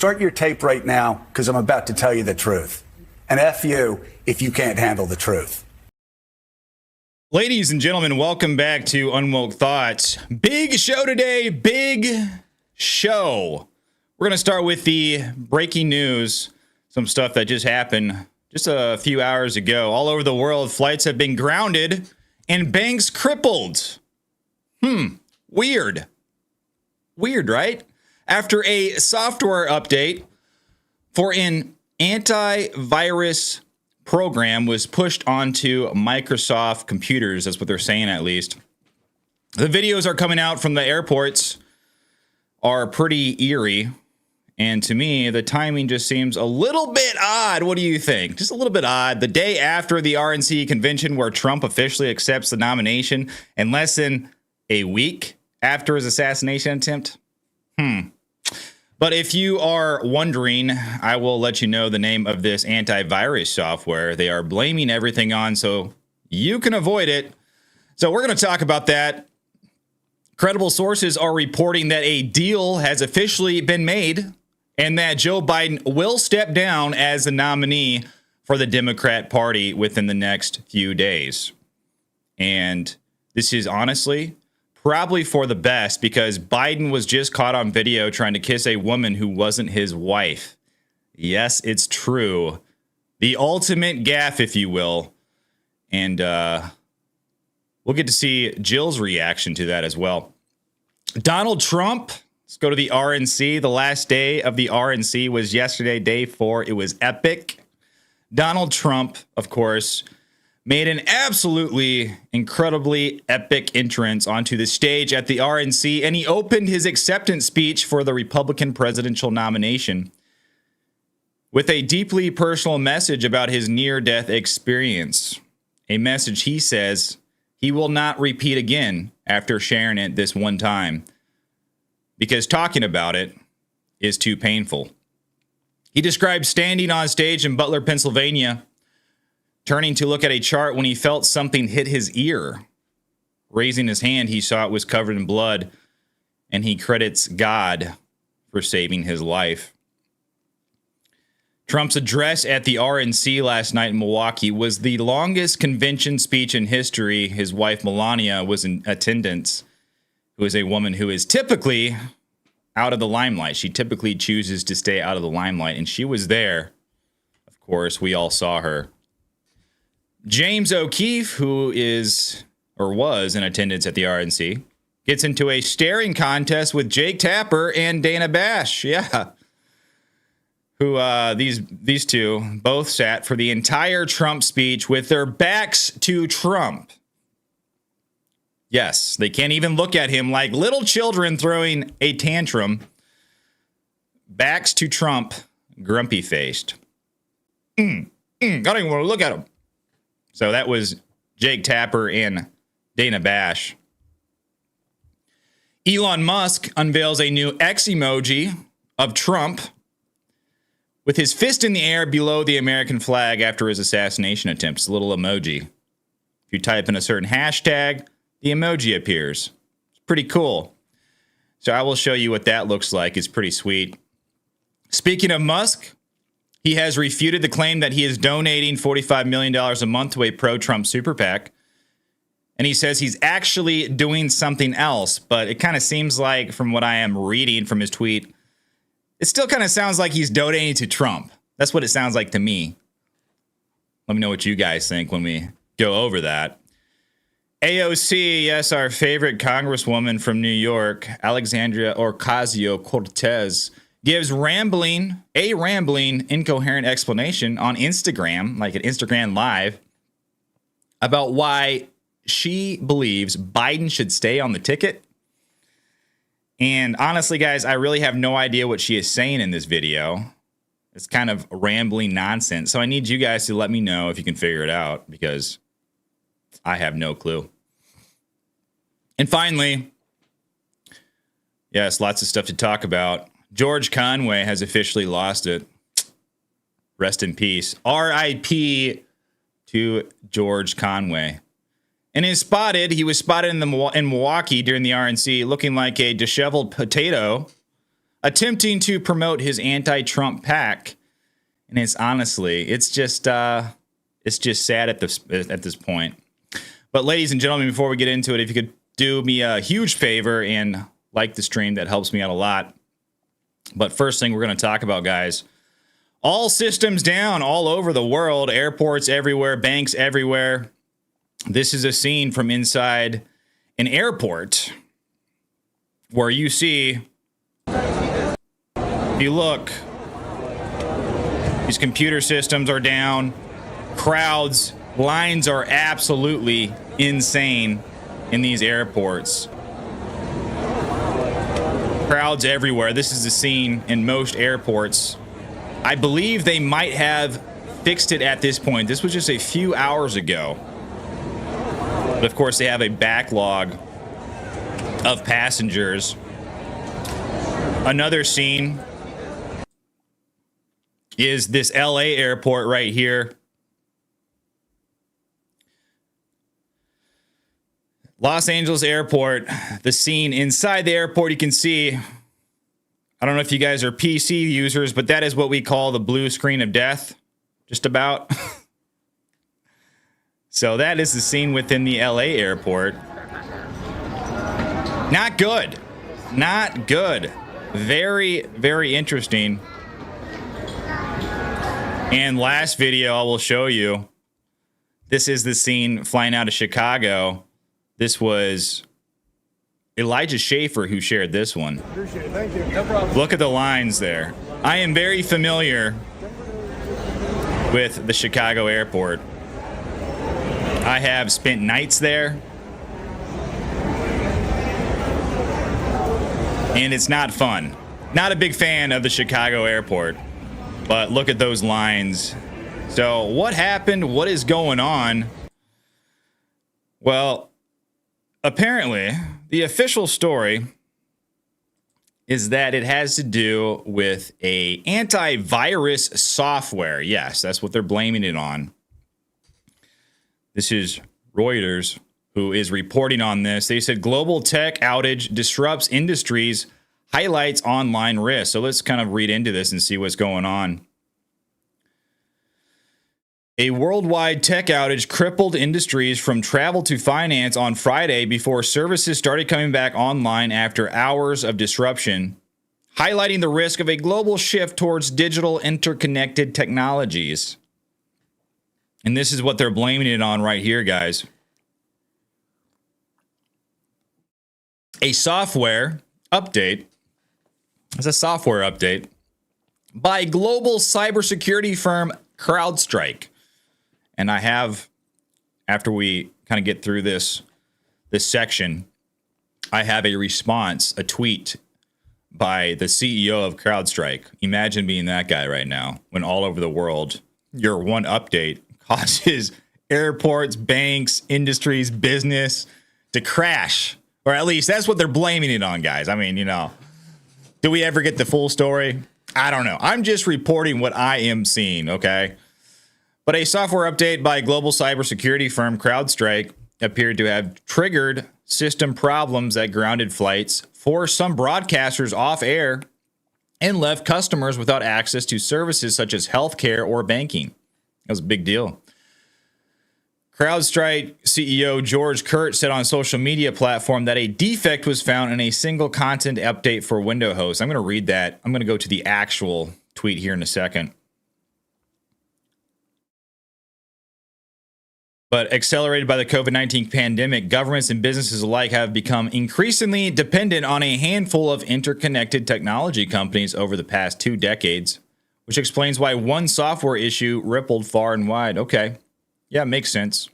Start your tape right now, because I'm about to tell you the truth. And F you if you can't handle the truth. Ladies and gentlemen, welcome back to Unwoke Thoughts. Big show today, big show. We're going to start with the breaking news, some stuff that just happened just a few hours ago. All over the world, flights have been grounded and banks crippled. Weird. Weird, right? After a software update for an antivirus program was pushed onto Microsoft computers. That's what they're saying, at least. The videos are coming out from the airports are pretty eerie. And to me, the timing just seems a little bit odd. What do you think? Just a little bit odd. The day after the RNC convention where Trump officially accepts the nomination and less than a week after his assassination attempt. But if you are wondering, I will let you know the name of this antivirus software they are blaming everything on so you can avoid it. So we're going to talk about that. Credible sources are reporting that a deal has officially been made and that Joe Biden will step down as the nominee for the Democrat Party within the next few days. And this is honestly probably for the best, because Biden was just caught on video trying to kiss a woman who wasn't his wife. Yes, it's true. The ultimate gaffe, if you will. And we'll get to see Jill's reaction to that as well. Donald Trump, let's go to the RNC. The last day of the RNC was yesterday, day 4. It was epic. Donald Trump, of course, made an absolutely incredibly epic entrance onto the stage at the RNC, and he opened his acceptance speech for the Republican presidential nomination with a deeply personal message about his near-death experience. A message he says he will not repeat again after sharing it this one time, because talking about it is too painful. He described standing on stage in Butler, Pennsylvania, turning to look at a chart when he felt something hit his ear. Raising his hand, he saw it was covered in blood, and he credits God for saving his life. Trump's address at the RNC last night in Milwaukee was the longest convention speech in history. His wife, Melania, was in attendance, who is a woman who is typically out of the limelight. She typically chooses to stay out of the limelight, and she was there. Of course, we all saw her. James O'Keefe, who is or was in attendance at the RNC, gets into a staring contest with Jake Tapper and Dana Bash. Yeah. Who these two both sat for the entire Trump speech with their backs to Trump. Yes, they can't even look at him like little children throwing a tantrum. Backs to Trump, grumpy-faced. I don't even want to look at him. So that was Jake Tapper and Dana Bash. Elon Musk unveils a new X emoji of Trump with his fist in the air below the American flag after his assassination attempt. It's a little emoji. If you type in a certain hashtag, the emoji appears. It's pretty cool. So I will show you what that looks like. It's pretty sweet. Speaking of Musk, he has refuted the claim that he is donating $45 million a month to a pro-Trump super PAC. And he says he's actually doing something else. But it kind of seems like, from what I am reading from his tweet, it still kind of sounds like he's donating to Trump. That's what it sounds like to me. Let me know what you guys think when we go over that. AOC, yes, our favorite congresswoman from New York, Alexandria Ocasio-Cortez, gives rambling, incoherent explanation on Instagram, like an Instagram Live, about why she believes Biden should stay on the ticket. And honestly, guys, I really have no idea what she is saying in this video. It's kind of rambling nonsense. So I need you guys to let me know if you can figure it out, because I have no clue. And finally, yes, lots of stuff to talk about. George Conway has officially lost it. Rest in peace. R.I.P. to George Conway. And he was spotted in Milwaukee during the RNC looking like a disheveled potato attempting to promote his anti-Trump pack. And it's just sad at this point. But ladies and gentlemen, before we get into it, if you could do me a huge favor and like the stream, that helps me out a lot. But first thing we're going to talk about, guys, all systems down all over the world, airports everywhere, banks everywhere. This is a scene from inside an airport where you see, if you look, these computer systems are down, crowds, lines are absolutely insane in these airports. Crowds everywhere. This is the scene in most airports. I believe they might have fixed it at this point. This was just a few hours ago. But of course, they have a backlog of passengers. Another scene is this LA airport right here. Los Angeles airport, the scene inside the airport, you can see, I don't know if you guys are PC users, but that is what we call the blue screen of death, just about. So that is the scene within the LA airport. Not good. Not good. Very, very interesting. And last video I will show you, this is the scene flying out of Chicago. This was Elijah Schaefer who shared this one. Appreciate it. Thank you. No problem. Look at the lines there. I am very familiar with the Chicago airport. I have spent nights there. And it's not fun. Not a big fan of the Chicago airport. But look at those lines. So what happened? What is going on? Well, apparently, the official story is that it has to do with a antivirus software. Yes, that's what they're blaming it on. This is Reuters who is reporting on this. They said global tech outage disrupts industries, highlights online risk. So let's kind of read into this and see what's going on. A worldwide tech outage crippled industries from travel to finance on Friday before services started coming back online after hours of disruption, highlighting the risk of a global shift towards digital interconnected technologies. And this is what they're blaming it on right here, guys. A software update. It's a software update by global cybersecurity firm CrowdStrike. And I have, after we kind of get through this section, I have a response, a tweet by the CEO of CrowdStrike. Imagine being that guy right now when all over the world, your one update causes airports, banks, industries, business to crash. Or at least that's what they're blaming it on, guys. I mean, do we ever get the full story? I don't know. I'm just reporting what I am seeing, okay? But a software update by global cybersecurity firm CrowdStrike appeared to have triggered system problems that grounded flights, forced some broadcasters off air, and left customers without access to services such as healthcare or banking. That was a big deal. CrowdStrike CEO George Kurt said on social media platform that a defect was found in a single content update for window hosts. I'm going to read that. I'm going to go to the actual tweet here in a second. But accelerated by the COVID-19 pandemic, governments and businesses alike have become increasingly dependent on a handful of interconnected technology companies over the past 2 decades, which explains why one software issue rippled far and wide. Okay. Yeah, makes sense.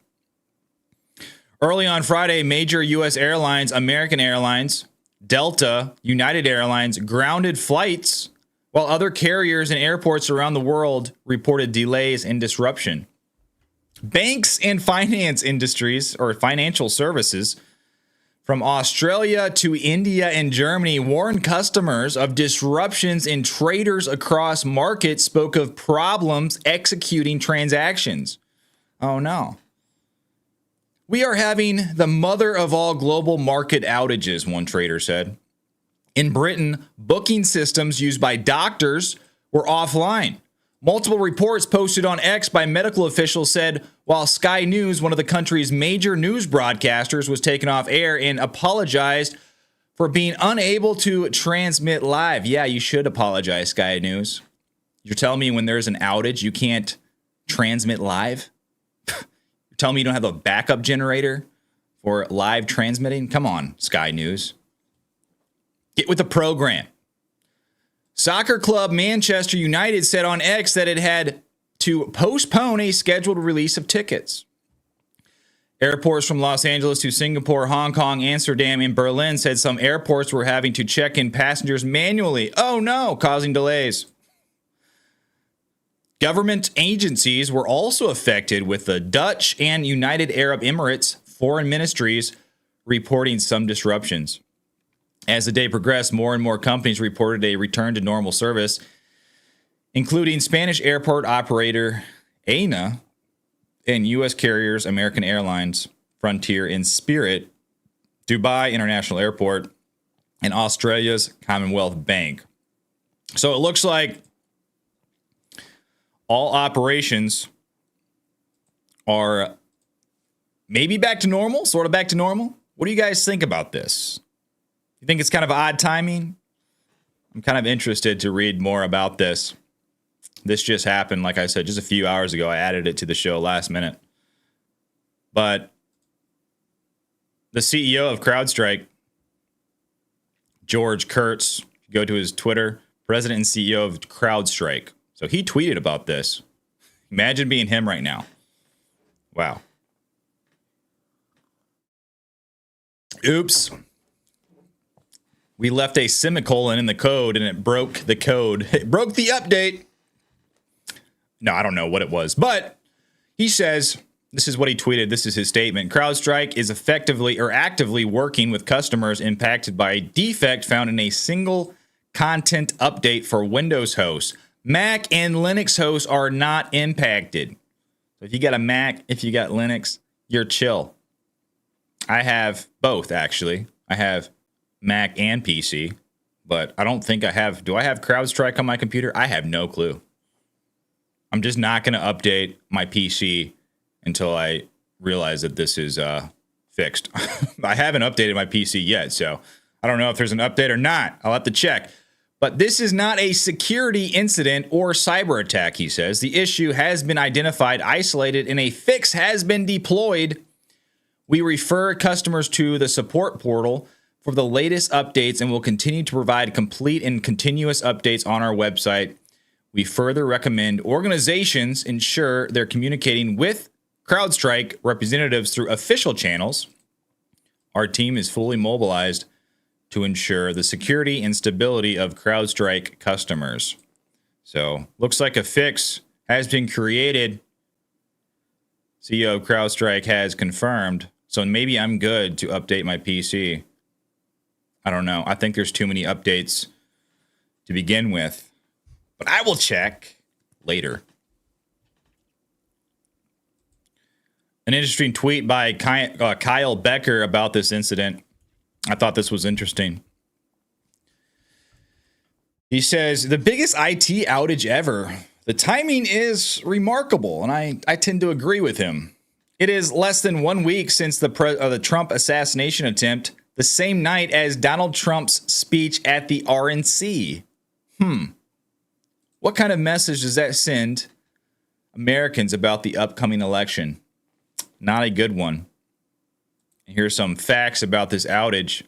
Early on Friday, major U.S. airlines, American Airlines, Delta, United Airlines, grounded flights, while other carriers and airports around the world reported delays and disruption. Banks and finance industries, or financial services, from Australia to India and Germany warned customers of disruptions, and traders across markets spoke of problems executing transactions. Oh no. We are having the mother of all global market outages, one trader said. In Britain, booking systems used by doctors were offline. Multiple reports posted on X by medical officials said while Sky News, one of the country's major news broadcasters, was taken off air and apologized for being unable to transmit live. Yeah, you should apologize, Sky News. You're telling me when there's an outage, you can't transmit live? You're telling me you don't have a backup generator for live transmitting? Come on, Sky News. Get with the program. Soccer club Manchester United said on X that it had to postpone a scheduled release of tickets. Airports from Los Angeles to Singapore, Hong Kong, Amsterdam, and Berlin said some airports were having to check in passengers manually. Oh no, causing delays. Government agencies were also affected, with the Dutch and United Arab Emirates foreign ministries reporting some disruptions. As the day progressed, more and more companies reported a return to normal service, including Spanish airport operator ANA and U.S. carriers American Airlines, Frontier, and Spirit, Dubai International Airport, and Australia's Commonwealth Bank. So it looks like all operations are maybe back to normal, sort of back to normal. What do you guys think about this? You think it's kind of odd timing? I'm kind of interested to read more about this. This just happened, like I said, just a few hours ago. I added it to the show last minute. But the CEO of CrowdStrike, George Kurtz, go to his Twitter, president and CEO of CrowdStrike. So he tweeted about this. Imagine being him right now. Wow. Oops. We left a semicolon in the code and it broke the code. It broke the update. No, I don't know what it was, but he says, this is what he tweeted. This is his statement. CrowdStrike is effectively or actively working with customers impacted by a defect found in a single content update for Windows hosts. Mac and Linux hosts are not impacted. So if you got a Mac, if you got Linux, you're chill. I have both, actually. I have Mac and PC, but I don't think I have. Do I have CrowdStrike on my computer? I have no clue. I'm just not going to update my PC until I realize that this is fixed. I haven't updated my PC yet, so I don't know if there's an update or not. I'll have to check. But this is not a security incident or cyber attack, he says. The issue has been identified, isolated, and a fix has been deployed. We refer customers to the support portal for the latest updates and will continue to provide complete and continuous updates on our website. We further recommend organizations ensure they're communicating with CrowdStrike representatives through official channels. Our team is fully mobilized to ensure the security and stability of CrowdStrike customers. So, looks like a fix has been created. CEO of CrowdStrike has confirmed. So maybe I'm good to update my PC. I don't know. I think there's too many updates to begin with. But I will check later. An interesting tweet by Kyle Becker about this incident. I thought this was interesting. He says, the biggest IT outage ever. The timing is remarkable, and I tend to agree with him. It is less than 1 week since the Trump assassination attempt, the same night as Donald Trump's speech at the RNC. What kind of message does that send Americans about the upcoming election? Not a good one. And here's some facts about this outage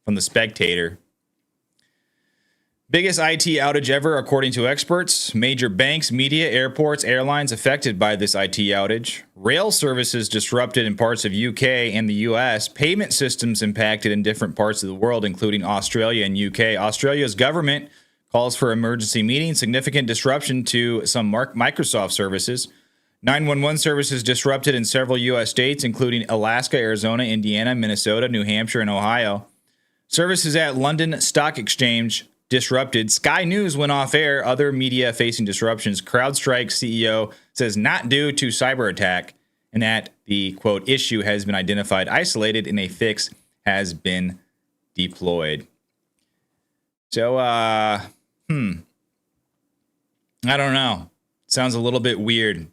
from The Spectator. Biggest IT outage ever, according to experts. Major banks, media, airports, airlines affected by this IT outage. Rail services disrupted in parts of UK and the US. Payment systems impacted in different parts of the world, including Australia and UK. Australia's government calls for emergency meetings. Significant disruption to some Microsoft services. 911 services disrupted in several U.S. states, including Alaska, Arizona, Indiana, Minnesota, New Hampshire, and Ohio. Services at London Stock Exchange disrupted. Sky News went off air. Other media facing disruptions. CrowdStrike CEO says not due to cyber attack, and that the, quote, issue has been identified, isolated, and a fix has been deployed. So, I don't know. Sounds a little bit weird.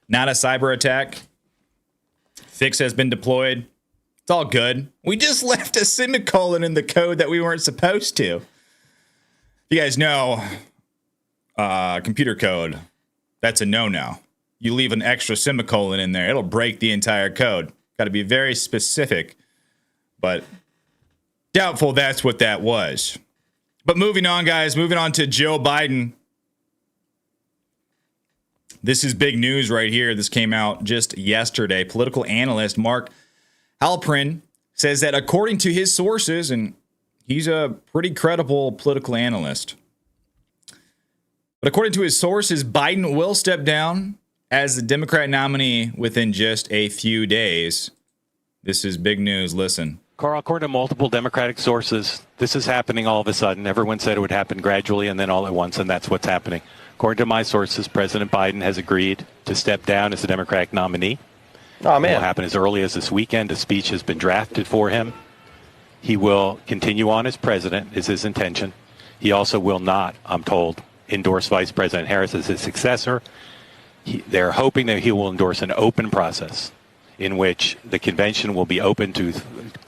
Not a cyber attack. Fix has been deployed. It's all good. We just left a semicolon in the code that we weren't supposed to. You guys know, computer code, that's a no-no. You leave an extra semicolon in there, it'll break the entire code. Got to be very specific, but doubtful that's what that was. But moving on, guys, moving on to Joe Biden. This is big news right here. This came out just yesterday. Political analyst Mark Halperin says that according to his sources, and he's a pretty credible political analyst, but according to his sources, Biden will step down as the Democrat nominee within just a few days. This is big news. Listen. Carl, according to multiple Democratic sources, this is happening all of a sudden. Everyone said it would happen gradually and then all at once, and that's what's happening. According to my sources, President Biden has agreed to step down as the Democratic nominee. Oh, man. It will happen as early as this weekend. A speech has been drafted for him. He will continue on as president, is his intention. He also will not, I'm told, endorse Vice President Harris as his successor. They're hoping that he will endorse an open process in which the convention will be open to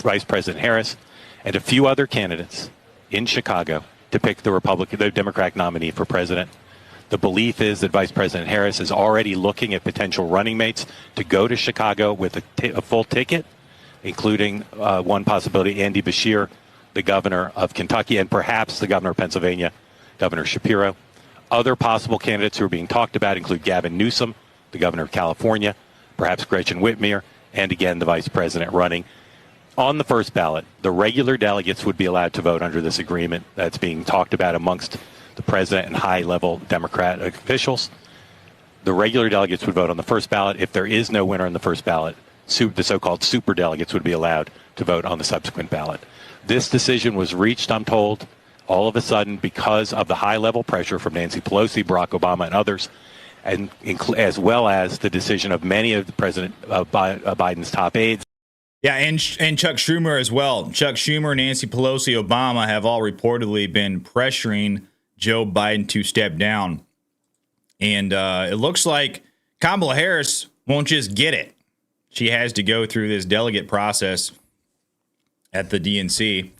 Vice President Harris and a few other candidates in Chicago to pick the Democratic nominee for president. The belief is that Vice President Harris is already looking at potential running mates to go to Chicago with a full ticket, including one possibility, Andy Beshear, the governor of Kentucky, and perhaps the governor of Pennsylvania, Governor Shapiro. Other possible candidates who are being talked about include Gavin Newsom, the governor of California, perhaps Gretchen Whitmer, and again, the vice president running. On the first ballot, the regular delegates would be allowed to vote under this agreement that's being talked about amongst the president and high-level Democratic officials. The regular delegates would vote on the first ballot. If there is no winner in the first ballot, the so-called super delegates would be allowed to vote on the subsequent ballot. This decision was reached, I'm told, all of a sudden because of the high-level pressure from Nancy Pelosi, Barack Obama, and others, and as well as the decision of many of the President Biden's top aides. Yeah, and Chuck Schumer as well. Chuck Schumer, Nancy Pelosi, Obama have all reportedly been pressuring Joe Biden to step down. And it looks like Kamala Harris won't just get it. She has to go through this delegate process at the DNC.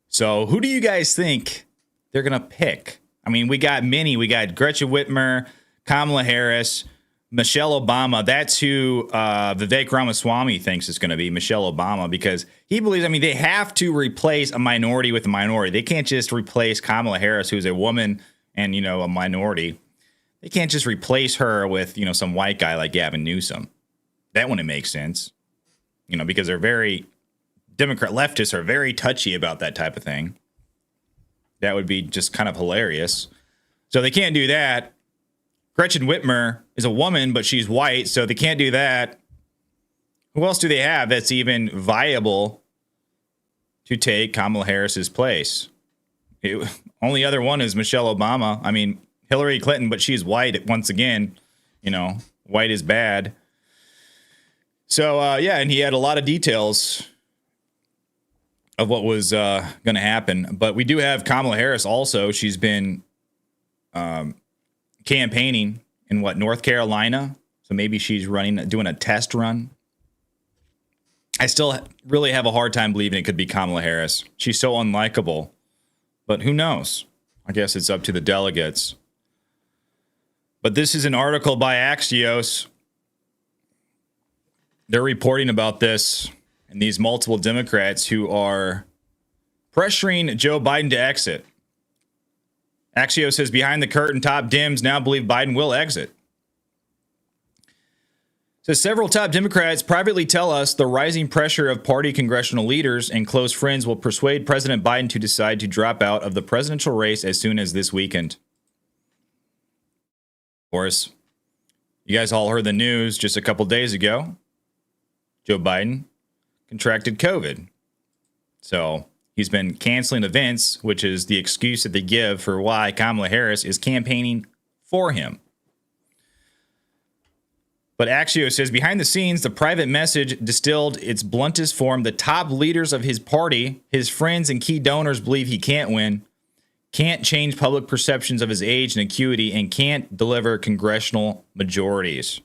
So who do you guys think they're going to pick? I mean, we got many. We got Gretchen Whitmer, Kamala Harris, Michelle Obama. That's who Vivek Ramaswamy thinks is going to be, Michelle Obama, because he believes, I mean, they have to replace a minority with a minority. They can't just replace Kamala Harris, who's a woman and, a minority. They can't just replace her with, some white guy like Gavin Newsom. That wouldn't make sense, because they're very Democrat leftists are very touchy about that type of thing. That would be just kind of hilarious. So they can't do that. Gretchen Whitmer is a woman, but she's white, so they can't do that. Who else do they have that's even viable to take Kamala Harris's place? Only other one is Michelle Obama. I mean, Hillary Clinton, but she's white once again. White is bad. So, and he had a lot of details of what was going to happen. But we do have Kamala Harris also. She's been campaigning in North Carolina. So maybe she's doing a test run. I still really have a hard time believing it could be Kamala Harris. She's so unlikable. But who knows? I guess it's up to the delegates. But this is an article by Axios. They're reporting about this and these multiple Democrats who are pressuring Joe Biden to exit. Axios says behind the curtain, top Dems now believe Biden will exit. So several top Democrats privately tell us the rising pressure of party congressional leaders and close friends will persuade President Biden to decide to drop out of the presidential race as soon as this weekend. Of course, you guys all heard the news just a couple days ago. Joe Biden contracted COVID. So he's been canceling events, which is the excuse that they give for why Kamala Harris is campaigning for him. But Axio says, behind the scenes, the private message distilled its bluntest form. The top leaders of his party, his friends and key donors believe he can't win, can't change public perceptions of his age and acuity, and can't deliver congressional majorities.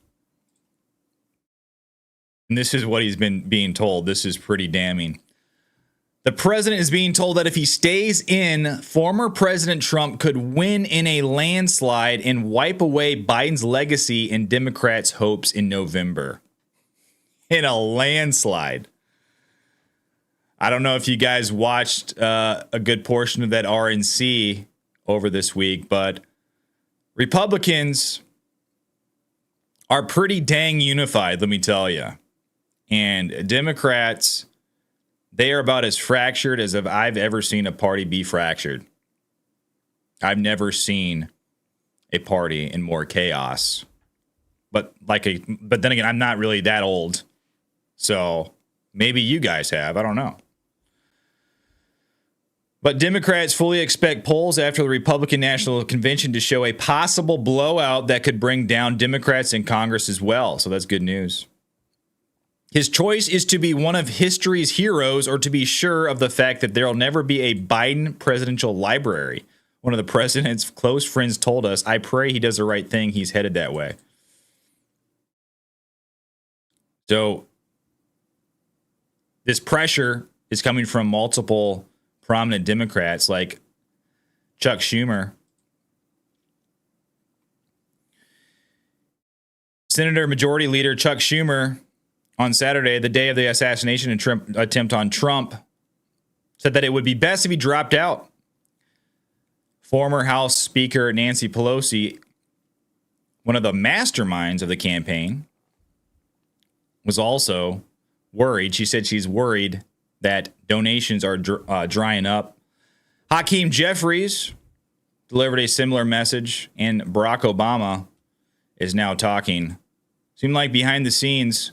And this is what he's been being told. This is pretty damning. The president is being told that if he stays in, former President Trump could win in a landslide and wipe away Biden's legacy and Democrats' hopes in November. In a landslide. I don't know if you guys watched a good portion of that RNC over this week, but Republicans are pretty dang unified, let me tell you. And Democrats, they are about as fractured as if I've ever seen a party be fractured. I've never seen a party in more chaos. But then again, I'm not really that old. So maybe you guys have. I don't know. But Democrats fully expect polls after the Republican National Convention to show a possible blowout that could bring down Democrats in Congress as well. So that's good news. His choice is to be one of history's heroes or to be sure of the fact that there will never be a Biden presidential library. One of the president's close friends told us, I pray he does the right thing. He's headed that way. So this pressure is coming from multiple prominent Democrats like Chuck Schumer. Senator Majority Leader Chuck Schumer on Saturday, the day of the assassination attempt on Trump, said that it would be best if he dropped out. Former House Speaker Nancy Pelosi, one of the masterminds of the campaign, was also worried. She said she's worried that donations are drying up. Hakeem Jeffries delivered a similar message, and Barack Obama is now talking. Seemed like behind the scenes,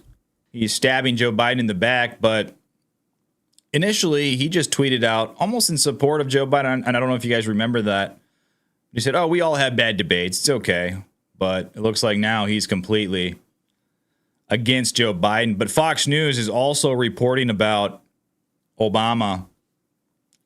he's stabbing Joe Biden in the back, but initially he just tweeted out almost in support of Joe Biden. And I don't know if you guys remember that. He said, oh, we all have bad debates. It's okay. But it looks like now he's completely against Joe Biden. But Fox News is also reporting about Obama,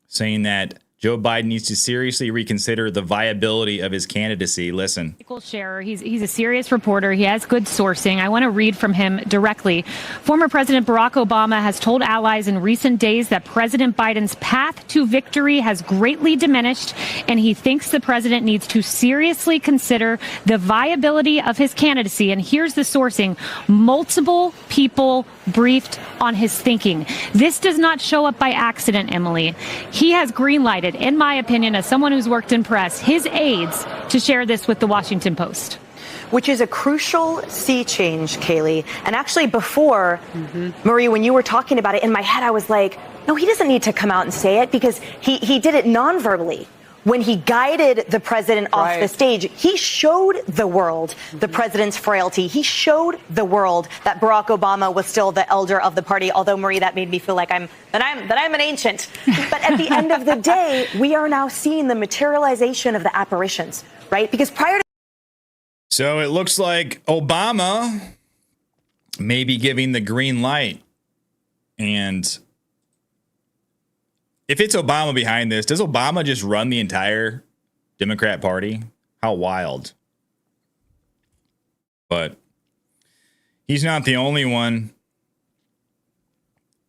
saying that Joe Biden needs to seriously reconsider the viability of his candidacy. Listen. He's a serious reporter. He has good sourcing. I want to read from him directly. Former President Barack Obama has told allies in recent days that President Biden's path to victory has greatly diminished, and he thinks the president needs to seriously consider the viability of his candidacy. And here's the sourcing. Multiple people briefed on his thinking. This does not show up by accident, Emily. He has greenlighted, in my opinion, as someone who's worked in press, his aides to share this with the Washington Post. Which is a crucial sea change, Kaylee. And actually before, Marie, when you were talking about it, in my head I was like, no, he doesn't need to come out and say it because he did it non-verbally. When he guided the president off the stage, he showed the world the president's frailty. He showed the world that Barack Obama was still the elder of the party. Although, Marie, that made me feel like I'm an ancient. But at the end of the day, we are now seeing the materialization of the apparitions, right? Because prior to So it looks like Obama may be giving the green light. And if it's Obama behind this, does Obama just run the entire Democrat Party? How wild. But he's not the only one.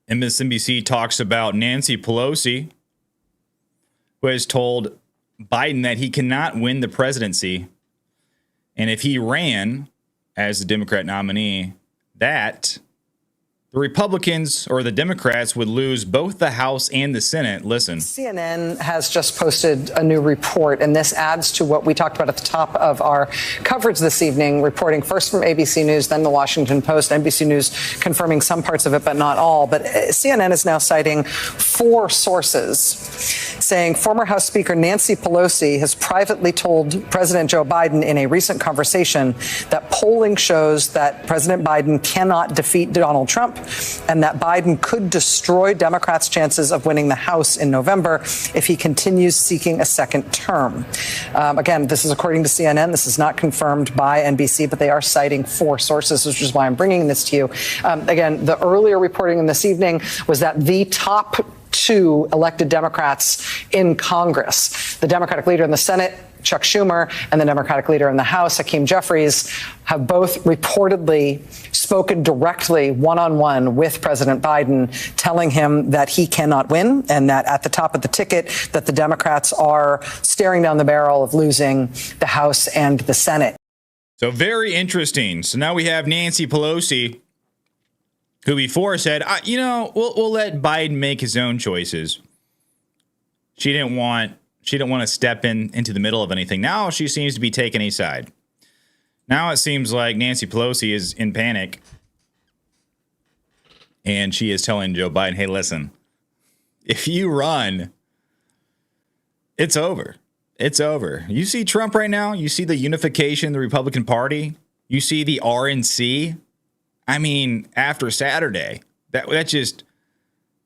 MSNBC talks about Nancy Pelosi, who has told Biden that he cannot win the presidency. And if he ran as the Democrat nominee, that the Republicans or the Democrats would lose both the House and the Senate. Listen. CNN has just posted a new report, and this adds to what we talked about at the top of our coverage this evening, reporting first from ABC News, then the Washington Post, NBC News confirming some parts of it, but not all. But CNN is now citing 4 sources saying former House Speaker Nancy Pelosi has privately told President Joe Biden in a recent conversation that polling shows that President Biden cannot defeat Donald Trump and that Biden could destroy Democrats' chances of winning the House in November if he continues seeking a second term. Again, this is according to CNN. This is not confirmed by NBC, but they are citing 4 sources, which is why I'm bringing this to you. Again, the earlier reporting in this evening was that the top 2 elected Democrats in Congress, the Democratic leader in the Senate, Chuck Schumer, and the Democratic leader in the House, Hakeem Jeffries, have both reportedly spoken directly one-on-one with President Biden, telling him that he cannot win and that at the top of the ticket that the Democrats are staring down the barrel of losing the House and the Senate. So very interesting. So now we have Nancy Pelosi, who before said, we'll let Biden make his own choices. She didn't want to step into the middle of anything. Now she seems to be taking a side. Now it seems like Nancy Pelosi is in panic. And she is telling Joe Biden, hey, listen, if you run, it's over. It's over. You see Trump right now. You see the unification of the Republican Party. You see the RNC. I mean, after Saturday, that just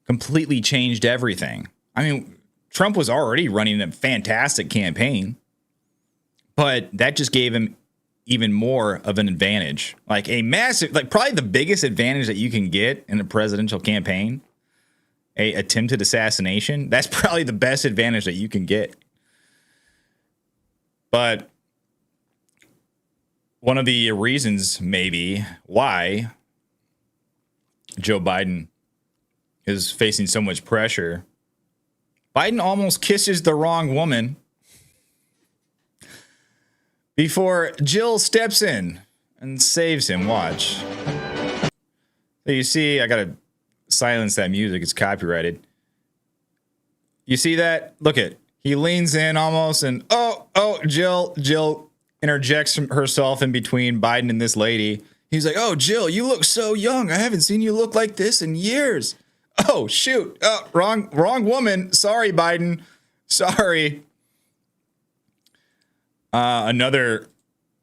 completely changed everything. I mean, Trump was already running a fantastic campaign, but that just gave him even more of an advantage, like a massive, like probably the biggest advantage that you can get in a presidential campaign, a attempted assassination. That's probably the best advantage that you can get. But one of the reasons maybe why Joe Biden is facing so much pressure, Biden almost kisses the wrong woman before Jill steps in and saves him. Watch. So you see, I got to silence that music. It's copyrighted. You see that? Look at, he leans in almost and, Jill interjects herself in between Biden and this lady. He's like, oh, Jill, you look so young. I haven't seen you look like this in years. Oh, shoot. Oh, wrong woman. Sorry, Biden. Sorry. Another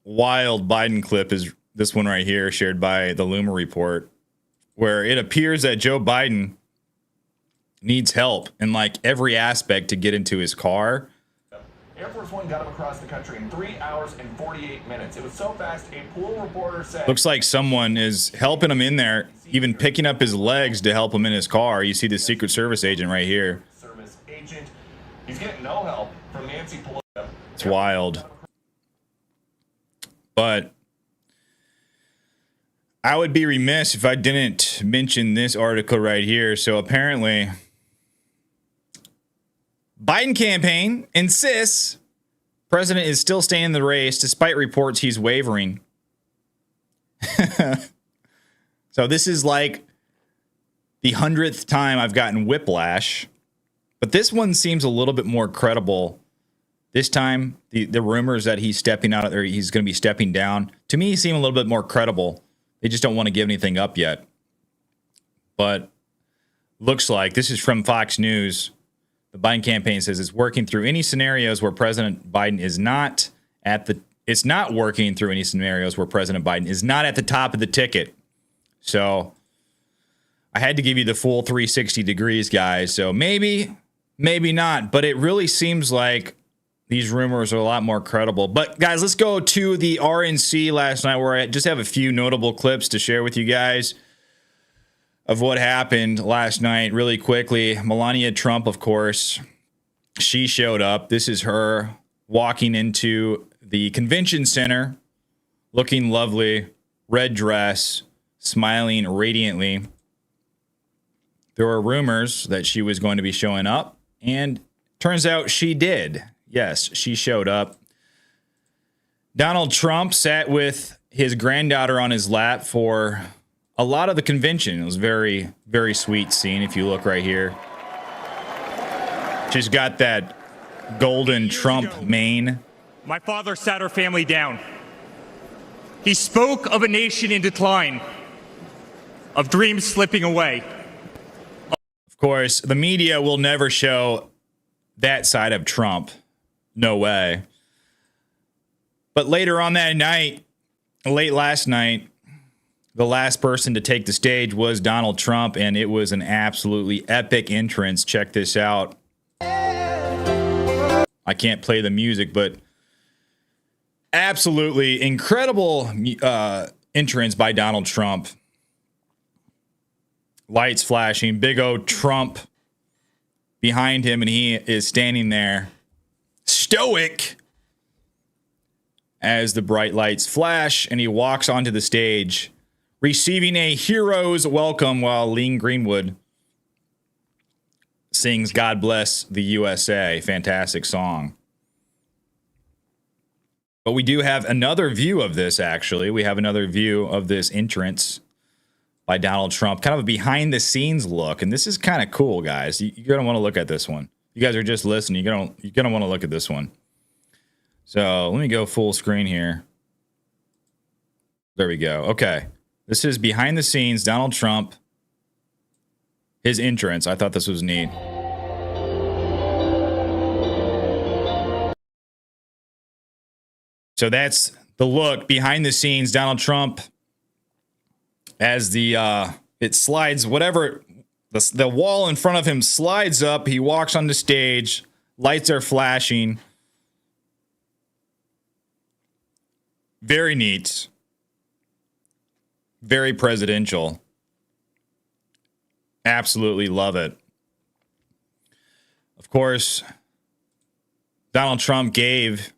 wild Biden clip is this one right here, shared by the Luma Report, where it appears that Joe Biden needs help in like every aspect to get into his car. Air Force One got him across the country in 3 hours and 48 minutes. It was so fast, a pool reporter said... Looks like someone is helping him in there, even picking up his legs to help him in his car. You see the Secret Service agent right here. Service agent. He's getting no help from Nancy Pelosi. It's wild. But I would be remiss if I didn't mention this article right here. So apparently, Biden campaign insists president is still staying in the race despite reports he's wavering. So this is like the 100th time I've gotten whiplash, but this one seems a little bit more credible. This time, the rumors that he's stepping out or he's going to be stepping down, to me, seem a little bit more credible. They just don't want to give anything up yet. But looks like this is from Fox News. The Biden campaign says it's working through any scenarios where President Biden is not it's not working through any scenarios where President Biden is not at the top of the ticket. So I had to give you the full 360 degrees, guys. So maybe not, but it really seems like these rumors are a lot more credible. But guys, let's go to the RNC last night, where I just have a few notable clips to share with you guys of what happened last night really quickly. Melania Trump, of course, she showed up. This is her walking into the convention center, looking lovely, red dress, smiling radiantly. There were rumors that she was going to be showing up, and turns out she did. Yes, she showed up. Donald Trump sat with his granddaughter on his lap for a lot of the convention. It was very, very sweet scene if you look right here. She's got that golden Trump mane. My father sat our family down. He spoke of a nation in decline, of dreams slipping away. Of course, the media will never show that side of Trump. No way. But later on that night, late last night, the last person to take the stage was Donald Trump, and it was an absolutely epic entrance. Check this out. I can't play the music, but absolutely incredible entrance by Donald Trump. Lights flashing, big O Trump behind him, and he is standing there stoic as the bright lights flash, and he walks onto the stage, receiving a hero's welcome while Lee Greenwood sings God Bless the USA. Fantastic song. But we do have another view of this, actually. We have another view of this entrance by Donald Trump, kind of a behind-the-scenes look. And this is kind of cool, guys. You're going to want to look at this one. You guys are just listening. You're going to want to look at this one. So let me go full screen here. There we go. Okay. This is behind the scenes, Donald Trump, his entrance. I thought this was neat. So that's the look behind the scenes, Donald Trump, as the it slides, whatever the wall in front of him slides up. He walks on the stage. Lights are flashing. Very neat. Very presidential. Absolutely love it. Of course, Donald Trump gave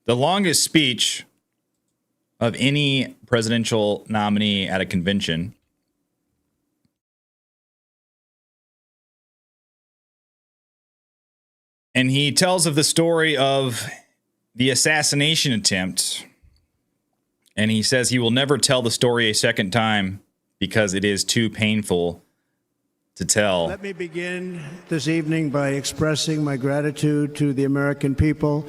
the longest speech of any presidential nominee at a convention. And he tells of the story of the assassination attempt. And he says he will never tell the story a second time because it is too painful to tell. Let me begin this evening by expressing my gratitude to the American people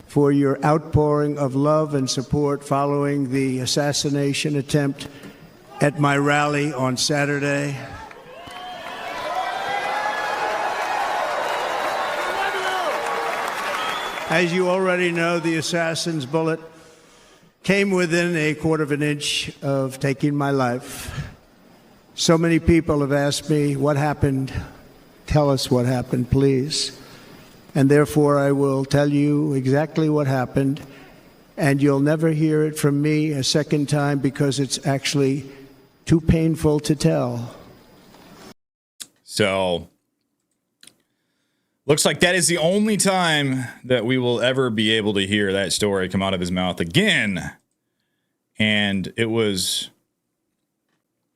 for your outpouring of love and support following the assassination attempt at my rally on Saturday. As you already know, the assassin's bullet came within a quarter of an inch of taking my life. So many people have asked me, what happened? Tell us what happened, please. And therefore, I will tell you exactly what happened, and you'll never hear it from me a second time because it's actually too painful to tell. So, looks like that is the only time that we will ever be able to hear that story come out of his mouth again. And it was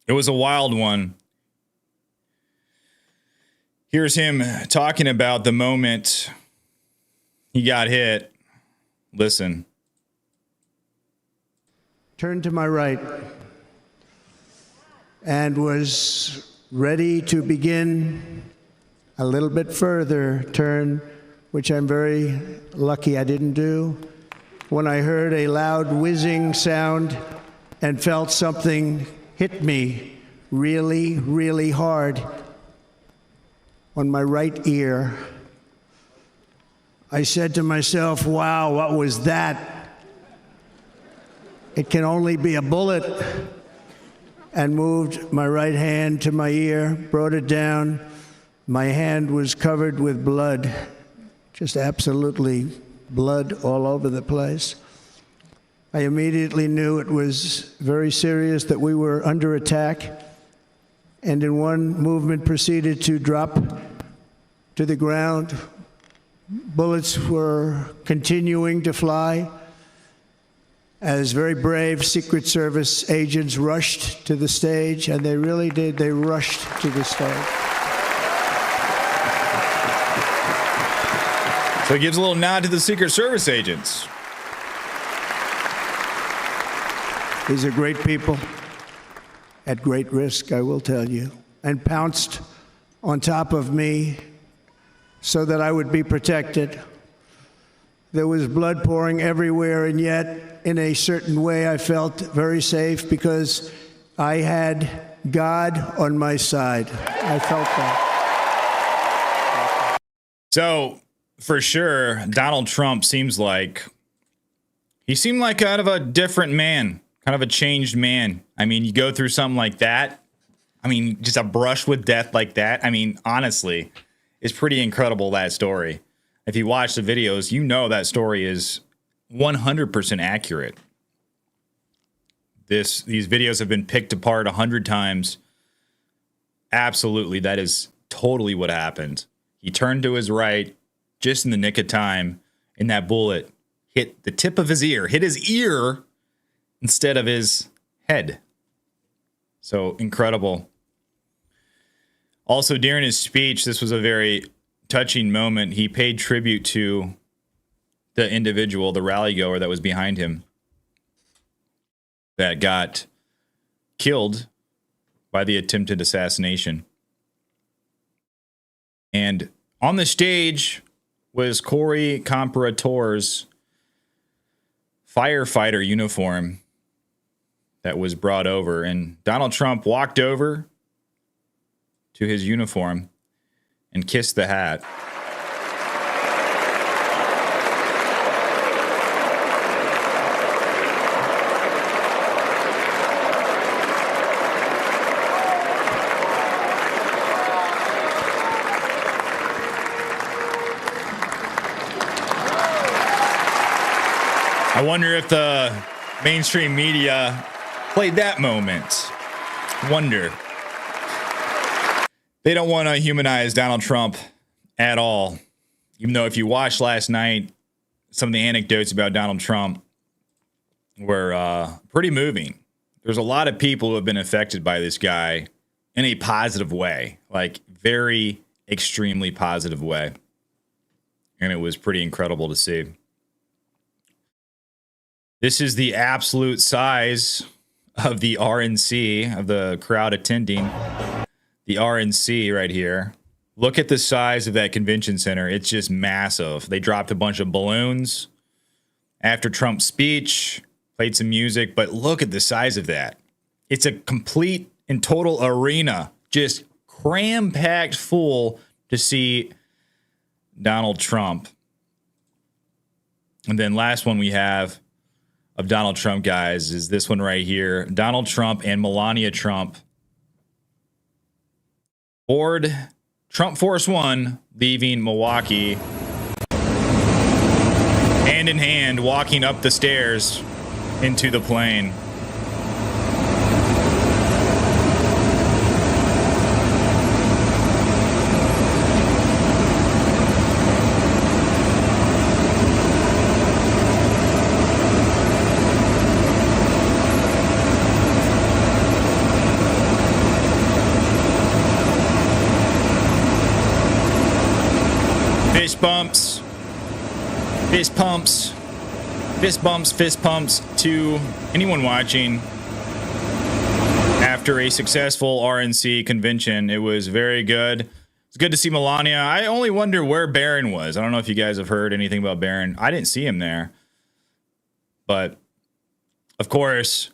a wild one. Here's him talking about the moment he got hit. Listen. Turned to my right and was ready to begin a little bit further turn, which I'm very lucky I didn't do, when I heard a loud whizzing sound and felt something hit me really, really hard on my right ear. I said to myself, wow, what was that? It can only be a bullet. And moved my right hand to my ear, brought it down. My hand was covered with blood, just absolutely blood all over the place. I immediately knew it was very serious, that we were under attack, and in one movement proceeded to drop to the ground. Bullets were continuing to fly as very brave Secret Service agents rushed to the stage, and they really did. They rushed to the stage. So he gives a little nod to the Secret Service agents. These are great people at great risk, I will tell you, and pounced on top of me so that I would be protected. There was blood pouring everywhere, and yet, in a certain way, I felt very safe because I had God on my side. I felt that. So, for sure, Donald Trump seemed like kind of a different man, kind of a changed man. I mean, you go through something like that. I mean, just a brush with death like that. I mean, honestly, it's pretty incredible, that story. If you watch the videos, you know that story is 100% accurate. These videos have been picked apart 100 times. Absolutely, that is totally what happened. He turned to his right just in the nick of time, and that bullet hit the tip of his ear, hit his ear instead of his head. So incredible. Also, during his speech, this was a very touching moment. He paid tribute to the individual, the rally goer that was behind him, that got killed by the attempted assassination. And on the stage was Corey Comparator's firefighter uniform that was brought over. And Donald Trump walked over to his uniform and kissed the hat. I wonder if the mainstream media played that moment. Wonder. They don't want to humanize Donald Trump at all. Even though if you watched last night, some of the anecdotes about Donald Trump were pretty moving. There's a lot of people who have been affected by this guy in a positive way, like very extremely positive way. And it was pretty incredible to see. This is the absolute size of the RNC, of the crowd attending the RNC right here. Look at the size of that convention center. It's just massive. They dropped a bunch of balloons after Trump's speech, played some music, but look at the size of that. It's a complete and total arena, just cram-packed full to see Donald Trump. And then last one we have of Donald Trump, guys, is this one right here. Donald Trump and Melania Trump board Trump Force One leaving Milwaukee, hand in hand, walking up the stairs into the plane. Fist pumps to anyone watching after a successful RNC convention. It was very good. It's good to see Melania. I only wonder where Barron was. I don't know if you guys have heard anything about Barron. I didn't see him there. But, of course,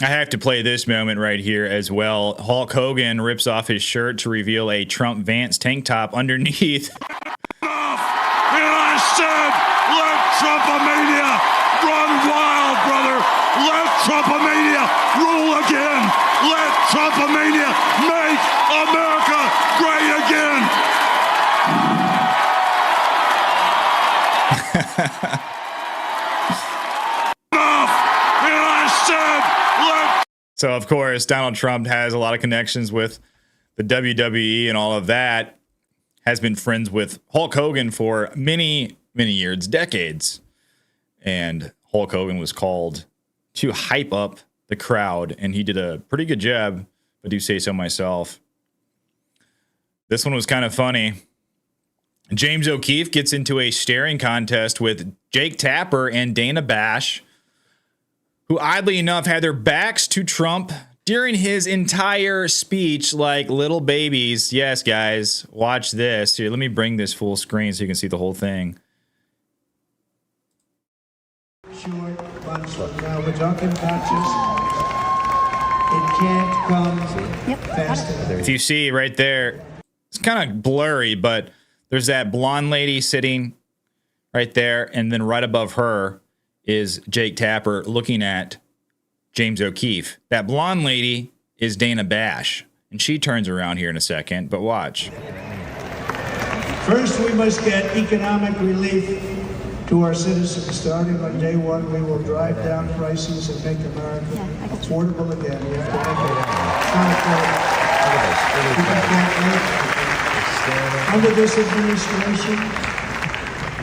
I have to play this moment right here as well. Hulk Hogan rips off his shirt to reveal a Trump Vance tank top underneath. Trumpomania run wild, brother. Let Trumpomania rule again. Let Trumpomania make America great again. Enough! And I said, So, of course, Donald Trump has a lot of connections with the WWE and all of that. Has been friends with Hulk Hogan for many years, decades. And Hulk Hogan was called to hype up the crowd, and he did a pretty good job, if I do say so myself. This one was kind of funny. James O'Keefe gets into a staring contest with Jake Tapper and Dana Bash, who oddly enough had their backs to Trump during his entire speech like little babies. Yes, guys, watch this. Here, let me bring this full screen so you can see the whole thing. Short bunch. Now we're talking batches. It can't come fast enough. If you see right there, it's kind of blurry, but there's that blonde lady sitting right there, and then right above her is Jake Tapper looking at James O'Keefe. That blonde lady is Dana Bash, and she turns around here in a second, but watch. First, we must get economic relief to our citizens. Starting on day one, we will drive down prices and make America affordable again. We have to make it under this administration,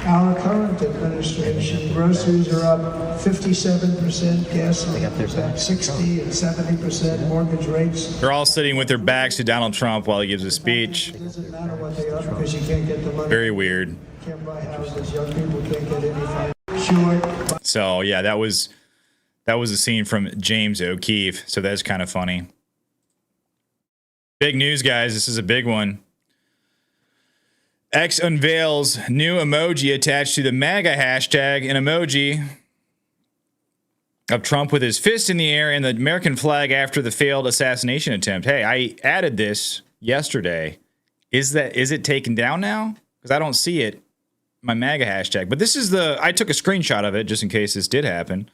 our current administration, groceries are up 57%, gasoline is up 60 and 70%, mortgage rates. They're all sitting with their backs to Donald Trump while he gives a speech. It doesn't matter what they are because you can't get the money. Very weird. Can't buy houses. Young people can't get anything. Sure. So yeah, that was a scene from James O'Keefe. So that's kind of funny. Big news, guys. This is a big one. X unveils new emoji attached to the MAGA hashtag, an emoji of Trump with his fist in the air and the American flag after the failed assassination attempt. Hey, I added this yesterday. Is it taken down now? Because I don't see it. My MAGA hashtag. But this is I took a screenshot of it just in case this did happen.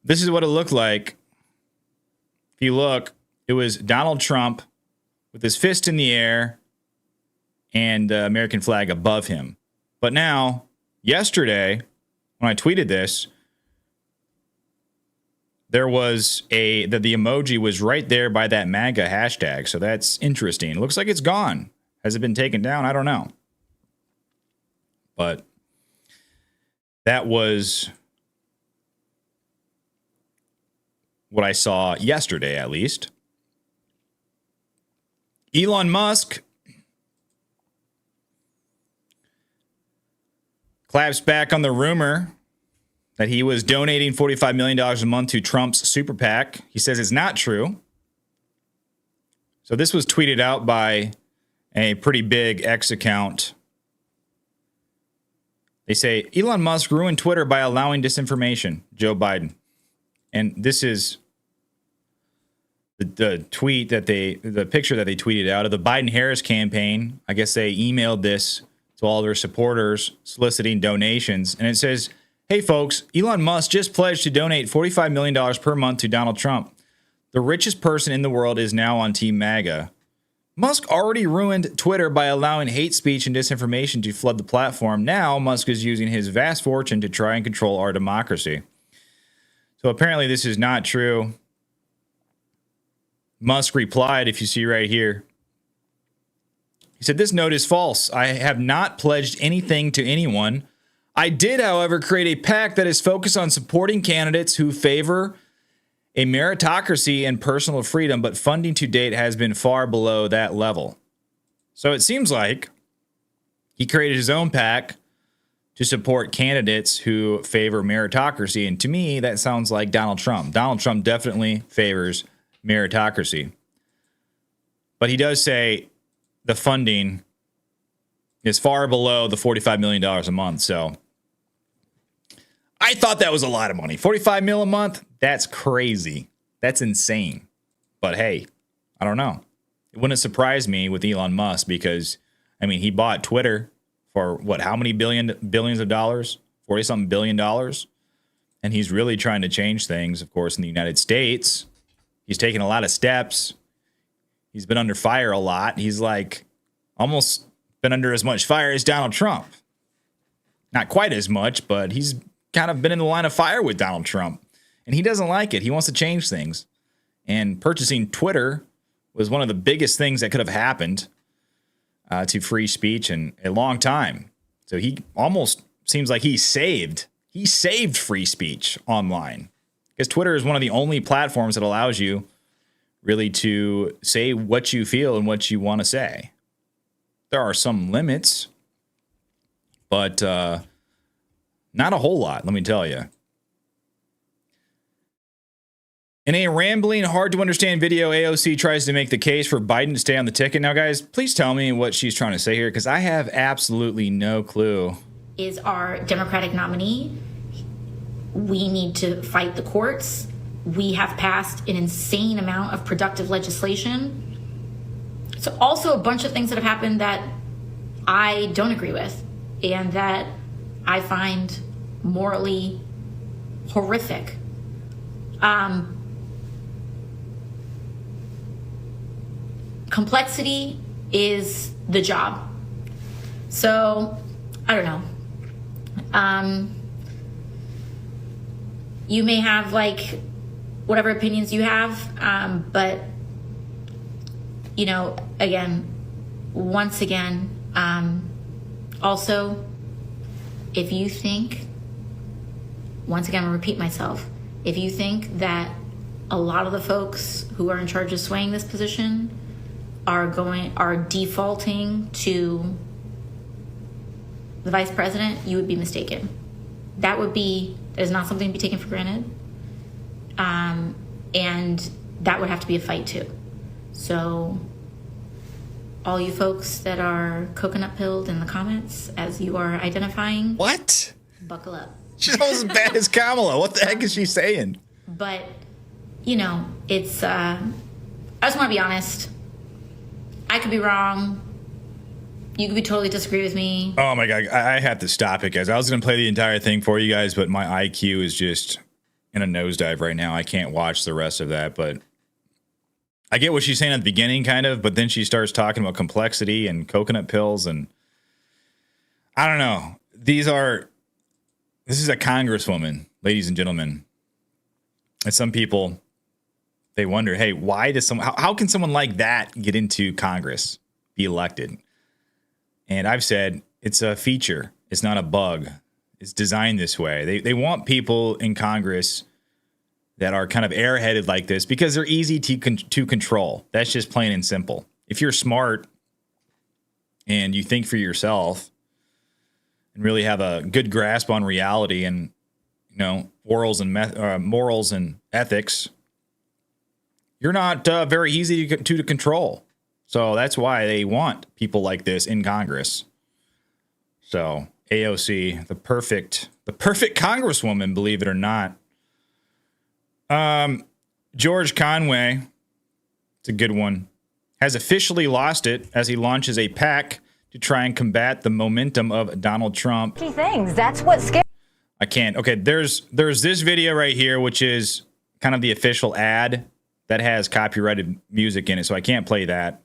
This is what it looked like. If you look, it was Donald Trump with his fist in the air and the American flag above him. But now, yesterday, when I tweeted this, there was the emoji was right there by that MAGA hashtag. So that's interesting. It looks like it's gone. Has it been taken down? I don't know. But that was what I saw yesterday, at least. Elon Musk claps back on the rumor that he was donating $45 million a month to Trump's super PAC. He says it's not true. So this was tweeted out by a pretty big X account. They say, Elon Musk ruined Twitter by allowing disinformation, Joe Biden. And this is the tweet the picture that they tweeted out of the Biden-Harris campaign. I guess they emailed this to all their supporters soliciting donations. And it says, hey, folks, Elon Musk just pledged to donate $45 million per month to Donald Trump. The richest person in the world is now on Team MAGA. Musk already ruined Twitter by allowing hate speech and disinformation to flood the platform. Now Musk is using his vast fortune to try and control our democracy. So apparently this is not true. Musk replied, if you see right here, he said, this note is false. I have not pledged anything to anyone. I did, however, create a PAC that is focused on supporting candidates who favor a meritocracy and personal freedom, but funding to date has been far below that level. So it seems like he created his own PAC to support candidates who favor meritocracy. And to me, that sounds like Donald Trump. Donald Trump definitely favors meritocracy. But he does say the funding is far below the $45 million a month. So I thought that was a lot of money. 45 mil a month? That's crazy. That's insane. But hey, I don't know. It wouldn't surprise me with Elon Musk because, I mean, he bought Twitter for what, how many billions of dollars? 40-something billion dollars. And he's really trying to change things, of course, in the United States. He's taken a lot of steps. He's been under fire a lot. He's like almost been under as much fire as Donald Trump. Not quite as much, but he's kind of been in the line of fire with Donald Trump. And he doesn't like it. He wants to change things. And purchasing Twitter was one of the biggest things that could have happened to free speech in a long time. So he almost seems like he saved free speech online. Because Twitter is one of the only platforms that allows you really to say what you feel and what you want to say. There are some limits, but not a whole lot, let me tell you. In a rambling, hard-to-understand video, AOC tries to make the case for Biden to stay on the ticket. Now, guys, please tell me what she's trying to say here, because I have absolutely no clue. Is our Democratic nominee. We need to fight the courts. We have passed an insane amount of productive legislation. So also a bunch of things that have happened that I don't agree with and that I find morally horrific. Complexity is the job. So, I don't know. You may have like whatever opinions you have, but you know, once again, also, if you think, once again, I'll repeat myself, if you think that a lot of the folks who are in charge of swaying this position are defaulting to the vice president, you would be mistaken. That is not something to be taken for granted. And that would have to be a fight too. So all you folks that are coconut pilled in the comments as you are identifying. What? Buckle up. She's almost as bad as Kamala. What the heck is she saying? But, you know, it's, I just want to be honest. I could be wrong. You could be totally disagree with me. Oh my God. I have to stop it, guys. I was going to play the entire thing for you guys, but my IQ is just in a nosedive right now. I can't watch the rest of that, but I get what she's saying at the beginning, kind of, but then she starts talking about complexity and coconut pills, and I don't know. This is a congresswoman, ladies and gentlemen. And some people, they wonder, hey, how can someone like that get into Congress, be elected? And I've said it's a feature. It's not a bug. It's designed this way. They want people in Congress that are kind of airheaded like this because they're easy to control. That's just plain and simple. If you're smart and you think for yourself and really have a good grasp on reality and, you know, morals and ethics, you're not very easy to control. So that's why they want people like this in Congress. So AOC, the perfect congresswoman, believe it or not. George Conway, it's a good one, has officially lost it as he launches a PAC to try and combat the momentum of Donald Trump. Things. That's what scares. I can't. Okay, there's this video right here, which is kind of the official ad that has copyrighted music in it, so I can't play that.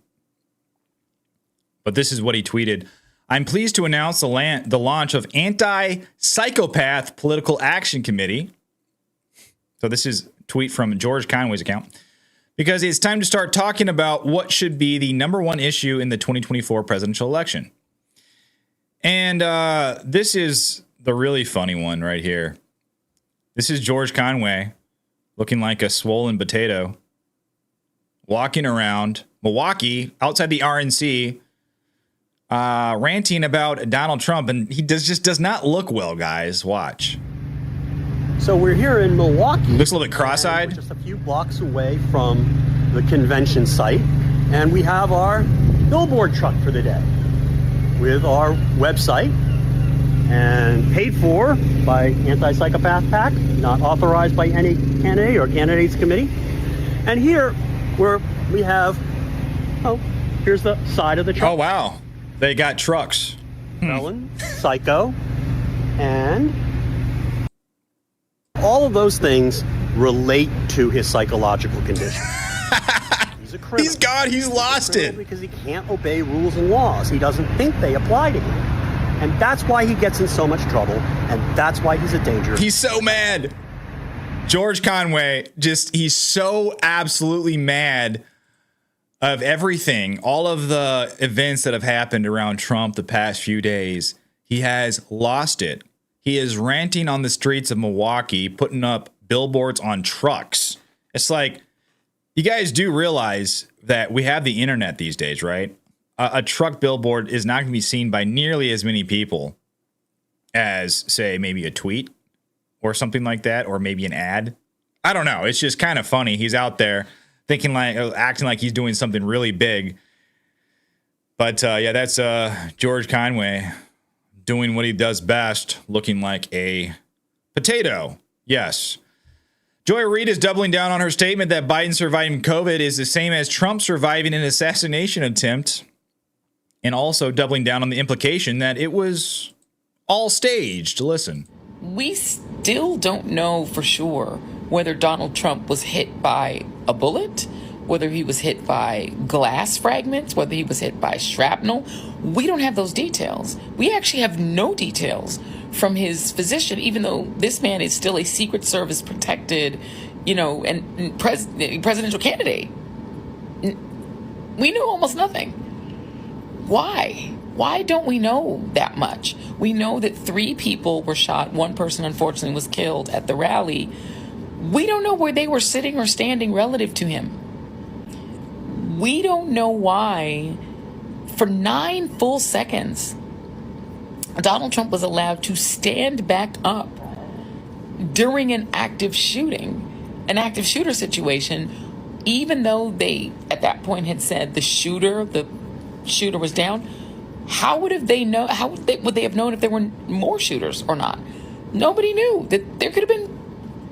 But this is what he tweeted. I'm pleased to announce the launch of Anti-Psychopath Political Action Committee. So this is a tweet from George Conway's account. Because it's time to start talking about what should be the number one issue in the 2024 presidential election. And this is the really funny one right here. This is George Conway looking like a swollen potato, walking around Milwaukee outside the RNC, ranting about Donald Trump. And he just does not look well, guys. Watch. So we're here in Milwaukee. Looks a little bit cross-eyed. We're just a few blocks away from the convention site. And we have our billboard truck for the day with our website and paid for by Anti-Psychopath PAC, not authorized by any candidate or candidates committee. And here where we have, here's the side of the truck. Oh, wow. They got trucks. Felon, psycho, and all of those things relate to his psychological condition. He's a criminal. He's gone. He's lost it. Because he can't obey rules and laws. He doesn't think they apply to him. And that's why he gets in so much trouble. And that's why he's a danger. He's so mad. George Conway, he's so absolutely mad of everything. All of the events that have happened around Trump the past few days. He has lost it. He is ranting on the streets of Milwaukee, putting up billboards on trucks. It's like, you guys do realize that we have the internet these days, right? A truck billboard is not going to be seen by nearly as many people as, say, maybe a tweet or something like that, or maybe an ad. I don't know. It's just kind of funny. He's out there acting like he's doing something really big. But yeah, that's George Conway doing what he does best, looking like a potato. Yes. Joy Reid is doubling down on her statement that Biden surviving COVID is the same as Trump surviving an assassination attempt, and also doubling down on the implication that it was all staged. Listen. We still don't know for sure whether Donald Trump was hit by a bullet whether he was hit by glass fragments, whether he was hit by shrapnel. We don't have those details. We actually have no details from his physician, even though this man is still a Secret Service protected, and presidential candidate. We know almost nothing. Why? Why don't we know that much? We know that 3 people were shot. 1 person, unfortunately, was killed at the rally. We don't know where they were sitting or standing relative to him. We don't know why, for 9 full seconds, Donald Trump was allowed to stand back up during an active shooter situation, even though they, at that point, had said the shooter was down. How would they have known if there were more shooters or not? Nobody knew. That there could have been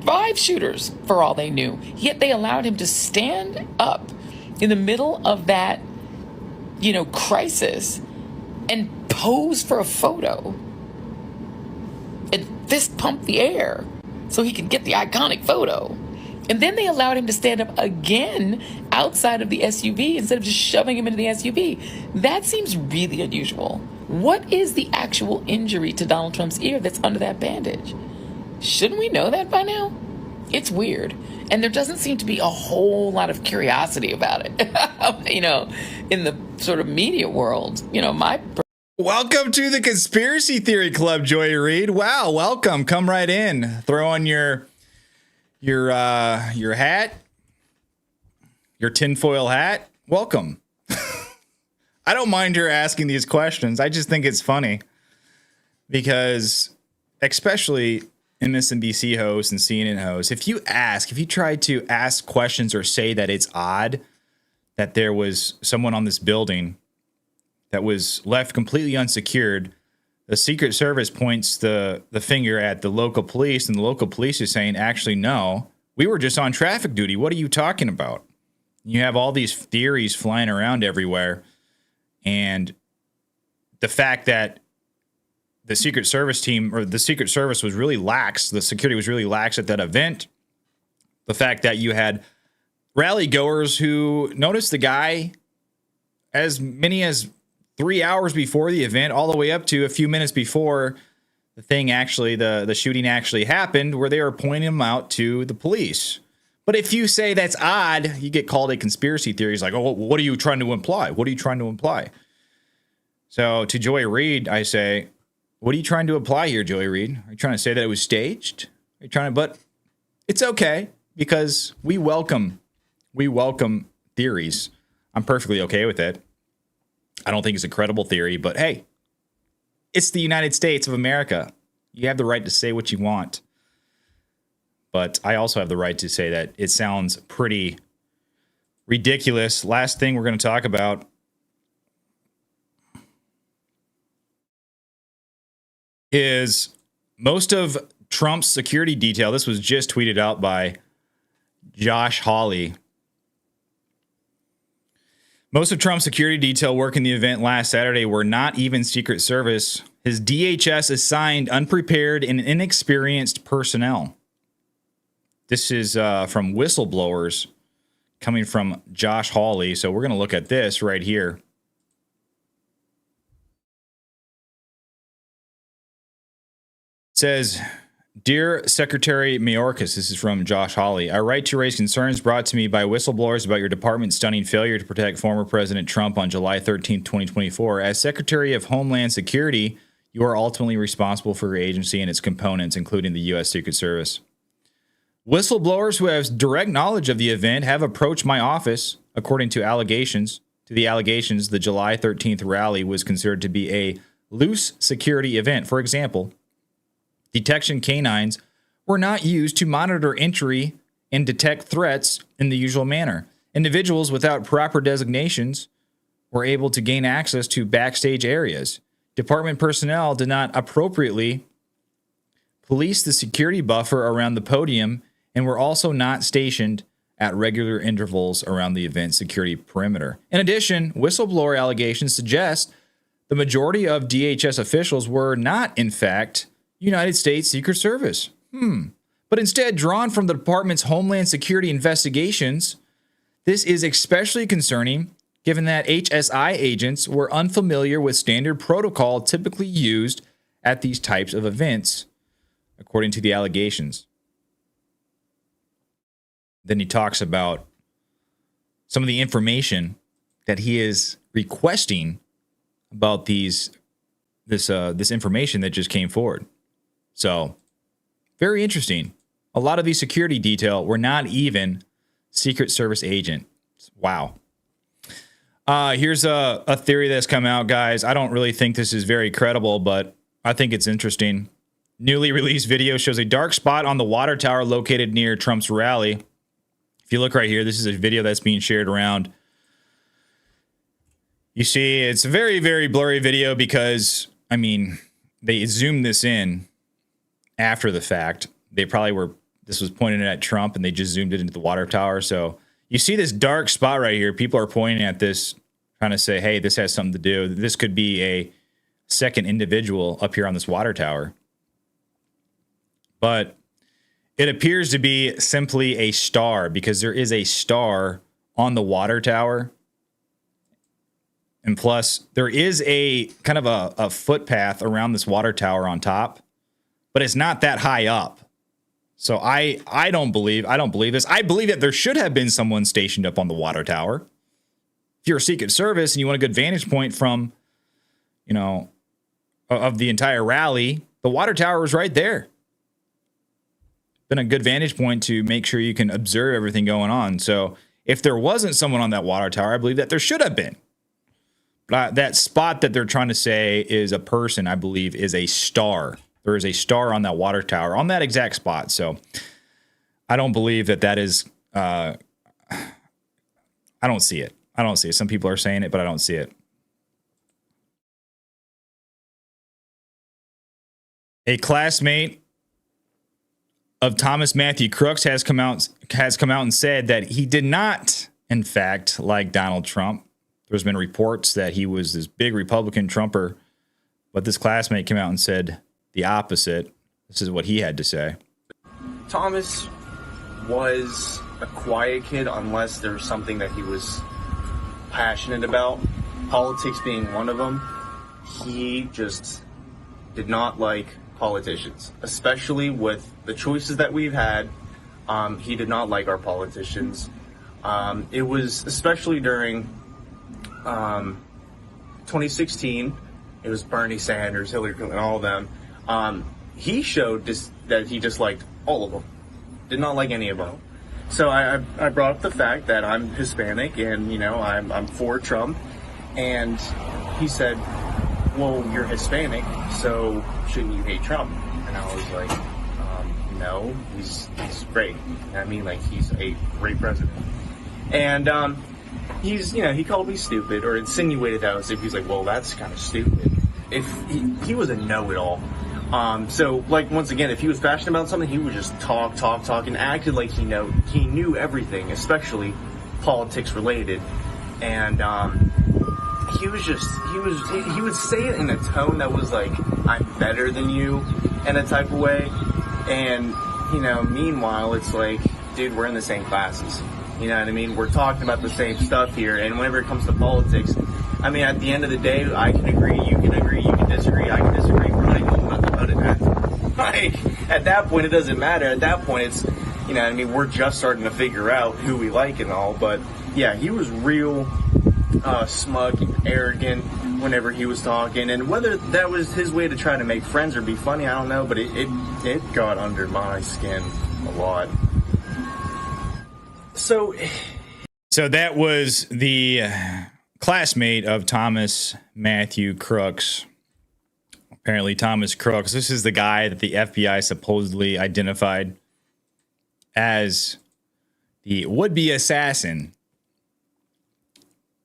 5 shooters for all they knew. Yet they allowed him to stand up in the middle of that, crisis and pose for a photo and fist pump the air so he could get the iconic photo. And then they allowed him to stand up again outside of the SUV instead of just shoving him into the SUV. That seems really unusual. What is the actual injury to Donald Trump's ear that's under that bandage? Shouldn't we know that by now? It's weird. And there doesn't seem to be a whole lot of curiosity about it, in the sort of media world. Welcome to the Conspiracy Theory Club, Joy Reid. Wow, welcome. Come right in. Throw on your hat, your tinfoil hat. Welcome. I don't mind her asking these questions. I just think it's funny because, especially MSNBC hosts and CNN hosts, if you try to ask questions or say that it's odd that there was someone on this building that was left completely unsecured, the Secret Service points the finger at the local police, and the local police is saying, actually, no, we were just on traffic duty. What are you talking about? You have all these theories flying around everywhere. And the fact that the Secret Service team or the Secret Service was really lax, the security was really lax at that event. The fact that you had rally goers who noticed the guy as many as 3 hours before the event, all the way up to a few minutes before the shooting actually happened, where they were pointing him out to the police. But if you say that's odd, you get called a conspiracy theory. It's like, oh, what are you trying to imply? What are you trying to imply? So to Joy Reid, I say, what are you trying to imply here, Joy Reid? Are you trying to say that it was staged? But it's okay, because we welcome theories. I'm perfectly okay with it. I don't think it's a credible theory, but hey, it's the United States of America. You have the right to say what you want. But I also have the right to say that it sounds pretty ridiculous. Last thing we're going to talk about is most of Trump's security detail. This was just tweeted out by Josh Hawley. Most of Trump's security detail working the event last Saturday were not even Secret Service. His DHS assigned unprepared and inexperienced personnel. This is from whistleblowers coming from Josh Hawley. So we're going to look at this right here. It says, Dear Secretary Mayorkas, this is from Josh Hawley. I write to raise concerns brought to me by whistleblowers about your department's stunning failure to protect former President Trump on July 13, 2024. As Secretary of Homeland Security, you are ultimately responsible for your agency and its components, including the U.S. Secret Service. Whistleblowers who have direct knowledge of the event have approached my office, according to allegations. The July 13th rally was considered to be a loose security event. For example, detection canines were not used to monitor entry and detect threats in the usual manner. Individuals without proper designations were able to gain access to backstage areas. Department personnel did not appropriately police the security buffer around the podium and were also not stationed at regular intervals around the event security perimeter. In addition, whistleblower allegations suggest the majority of DHS officials were not, in fact, United States Secret Service, but instead drawn from the department's Homeland Security investigations This is especially concerning given that HSI agents were unfamiliar with standard protocol typically used at these types of events, according to the allegations. Then he talks about some of the information that he is requesting about this information that just came forward. So, very interesting. A lot of these security detail were not even Secret Service agents. Wow. Here's a theory that's come out, guys. I don't really think this is very credible, but I think it's interesting. Newly released video shows a dark spot on the water tower located near Trump's rally. If you look right here, this is a video that's being shared around. You see, it's a very, very blurry video because, I mean, they zoomed this in after the fact. They probably were, this was pointed at Trump and they just zoomed it into the water tower. So you see this dark spot right here. People are pointing at this, trying to say, hey, this has something to do. This could be a second individual up here on this water tower. But it appears to be simply a star because there is a star on the water tower. And plus, there is a kind of a footpath around this water tower on top, but it's not that high up. So I don't believe this. I believe that there should have been someone stationed up on the water tower. If you're a Secret Service and you want a good vantage point from, of the entire rally, the water tower was right there. Been a good vantage point to make sure you can observe everything going on. So if there wasn't someone on that water tower, I believe that there should have been. But that spot that they're trying to say is a person, I believe, is a star. There is a star on that water tower on that exact spot. So I don't believe that is, I don't see it. I don't see it. Some people are saying it, but I don't see it. A classmate of Thomas Matthew Crooks has come out and said that he did not, in fact, like Donald Trump. There's been reports that he was this big Republican Trumper, but this classmate came out and said the opposite. This is what he had to say. Thomas was a quiet kid unless there was something that he was passionate about, politics being one of them. He just did not like politicians, especially with the choices that we've had. He did not like our politicians. It was especially during 2016. It was Bernie Sanders, Hillary Clinton, all of them. He showed that he disliked all of them. Did not like any of them. So I brought up the fact that I'm Hispanic and, I'm for Trump. And he said, well, you're Hispanic, so shouldn't you hate Trump? And I was like, no, he's great. I mean, he's a great president. And he called me stupid or insinuated that as if he's like, well, that's kind of stupid. If he was a know-it-all. So once again, if he was passionate about something, he would just talk and acted like he knew everything, especially politics related. And he would say it in a tone that was like, I'm better than you, in a type of way. And meanwhile, it's like, dude, we're in the same classes. You know what I mean? We're talking about the same stuff here. And whenever it comes to politics, I mean, at the end of the day, I can agree, you can disagree, I can disagree. We're not even about to vote it out. At that point, it doesn't matter. At that point, it's, we're just starting to figure out who we like and all. But yeah, he was real smug and arrogant whenever he was talking. And whether that was his way to try to make friends or be funny, I don't know. But it got under my skin a lot. So that was the classmate of Thomas Matthew Crooks. Apparently, Thomas Crooks, this is the guy that the FBI supposedly identified as the would-be assassin.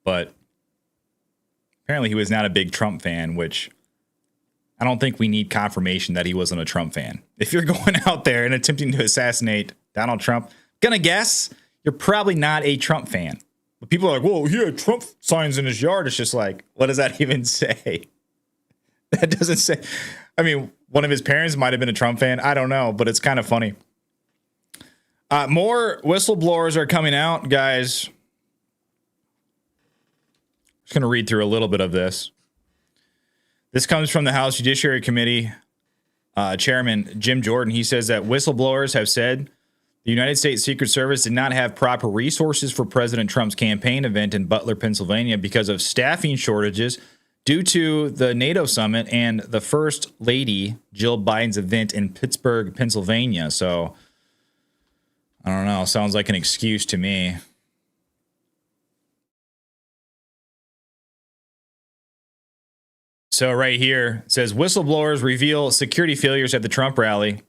But apparently he was not a big Trump fan, which I don't think we need confirmation that he wasn't a Trump fan. If you're going out there and attempting to assassinate Donald Trump, gonna guess you're probably not a Trump fan. But people are like, whoa, he had Trump signs in his yard. It's just like, what does that even say? That doesn't say. I mean, one of his parents might have been a Trump fan. I don't know, but it's kind of funny. More whistleblowers are coming out, guys. Just going to read through a little bit of this. This comes from the House Judiciary Committee Chairman Jim Jordan. He says that whistleblowers have said the United States Secret Service did not have proper resources for President Trump's campaign event in Butler, Pennsylvania because of staffing shortages due to the NATO summit and the First Lady Jill Biden's event in Pittsburgh, Pennsylvania. So, I don't know. Sounds like an excuse to me. So right here it says whistleblowers reveal security failures at the Trump rally.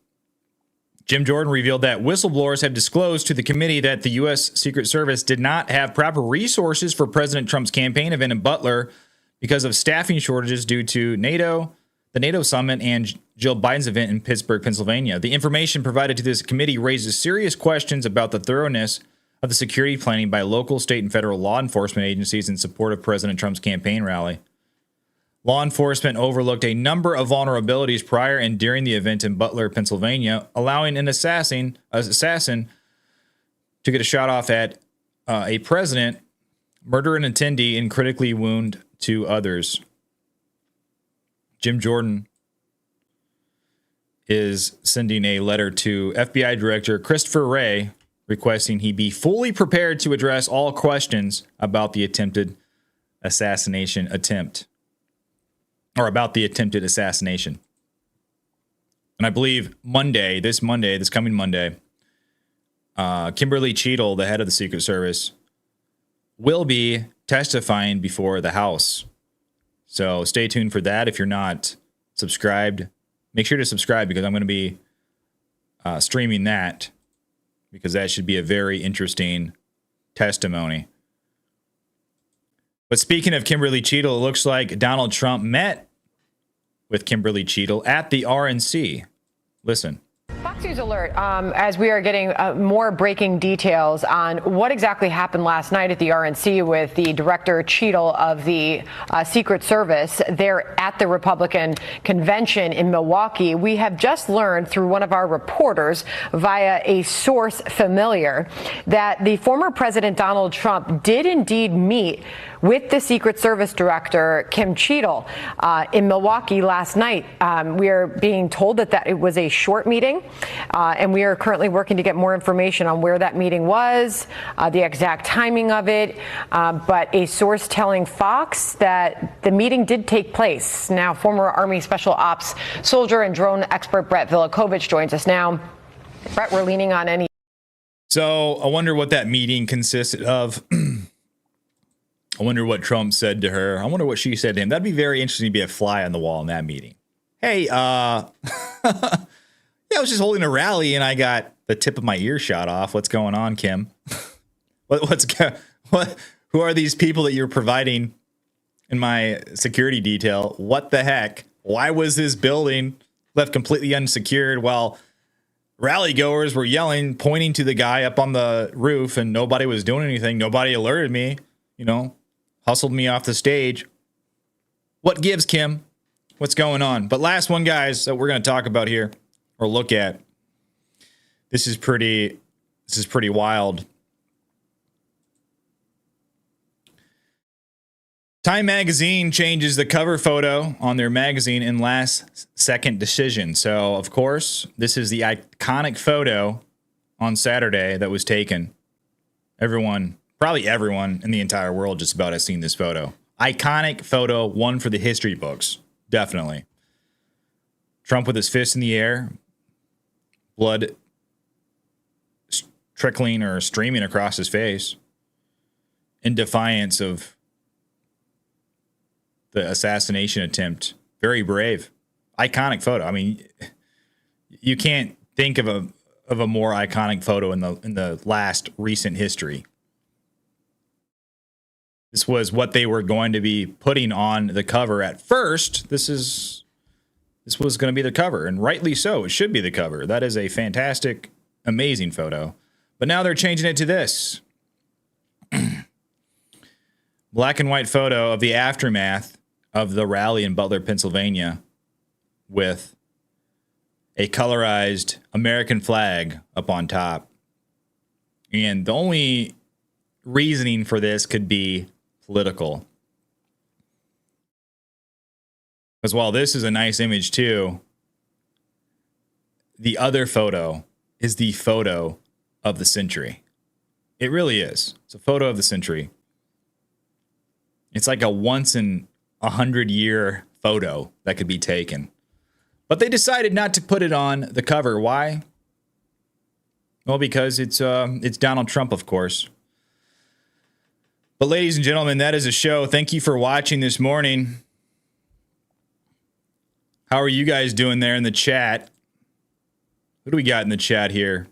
Jim Jordan revealed that whistleblowers have disclosed to the committee that the U.S. Secret Service did not have proper resources for President Trump's campaign event in Butler because of staffing shortages due to NATO, the NATO summit, and Jill Biden's event in Pittsburgh, Pennsylvania. The information provided to this committee raises serious questions about the thoroughness of the security planning by local, state, and federal law enforcement agencies in support of President Trump's campaign rally. Law enforcement overlooked a number of vulnerabilities prior and during the event in Butler, Pennsylvania, allowing an assassin to get a shot off at a president, murder an attendee, and critically wound two others. Jim Jordan is sending a letter to FBI Director Christopher Wray requesting he be fully prepared to address all questions about the attempted assassination attempt. Or about the attempted assassination. And I believe this coming Monday, Kimberly Cheadle, the head of the Secret Service, will be testifying before the House. So stay tuned for that. If you're not subscribed, make sure to subscribe because I'm going to be streaming that because that should be a very interesting testimony. But speaking of Kimberly Cheadle, it looks like Donald Trump met with Kimberly Cheadle at the RNC. Listen. Fox News Alert, as we are getting more breaking details on what exactly happened last night at the RNC with the Director Cheadle of the Secret Service there at the Republican convention in Milwaukee. We have just learned through one of our reporters via a source familiar that the former President Donald Trump did indeed meet with the Secret Service Director, Kim Cheadle, in Milwaukee last night. We are being told that it was a short meeting, and we are currently working to get more information on where that meeting was, the exact timing of it, but a source telling Fox that the meeting did take place. Now, former Army Special Ops soldier and drone expert Brett Vilikovich joins us now. Brett, we're leaning on any. So I wonder what that meeting consisted of. I wonder what Trump said to her. I wonder what she said to him. That'd be very interesting to be a fly on the wall in that meeting. Hey, yeah, I was just holding a rally and I got the tip of my ear shot off. What's going on, Kim? Who are these people that you're providing in my security detail? What the heck? Why was this building left completely unsecured while rally goers were yelling, pointing to the guy up on the roof, and nobody was doing anything? Nobody alerted me, hustled me off the stage. What gives, Kim? What's going on? But last one, guys, that we're going to talk about here or look at. This is pretty wild. Time Magazine changes the cover photo on their magazine in last second decision. So, of course, this is the iconic photo on Saturday that was taken. Probably everyone in the entire world just about has seen this photo. Iconic photo, one for the history books. Definitely. Trump with his fist in the air, blood trickling or streaming across his face in defiance of the assassination attempt. Very brave. Iconic photo. I mean, you can't think of a more iconic photo in the last recent history. This was what they were going to be putting on the cover at first. This was going to be the cover, and rightly so. It should be the cover. That is a fantastic, amazing photo. But now they're changing it to this. Black and white photo of the aftermath of the rally in Butler, Pennsylvania, with a colorized American flag up on top. And the only reasoning for this could be political. Because while this is a nice image too, the other photo is the photo of the century. It really is. It's a photo of the century. It's like a once in 100-year photo that could be taken. But they decided not to put it on the cover. Why? Well, because it's Donald Trump, of course. But ladies and gentlemen, that is a show. Thank you for watching this morning. How are you guys doing there in the chat? What do we got in the chat here?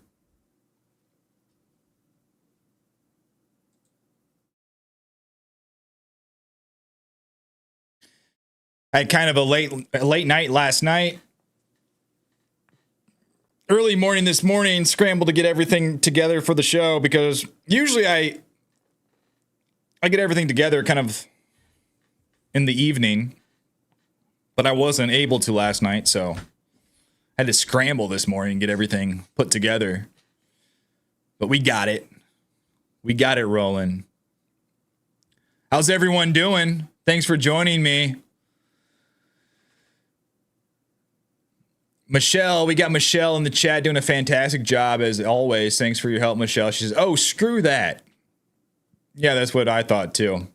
I had kind of a late night last night. Early morning this morning, scrambled to get everything together for the show because usually I get everything together kind of in the evening, but I wasn't able to last night, so I had to scramble this morning and get everything put together. But we got it. We got it rolling. How's everyone doing? Thanks for joining me. Michelle, we got Michelle in the chat doing a fantastic job as always. Thanks for your help, Michelle. She says, oh, screw that. Yeah, that's what I thought too.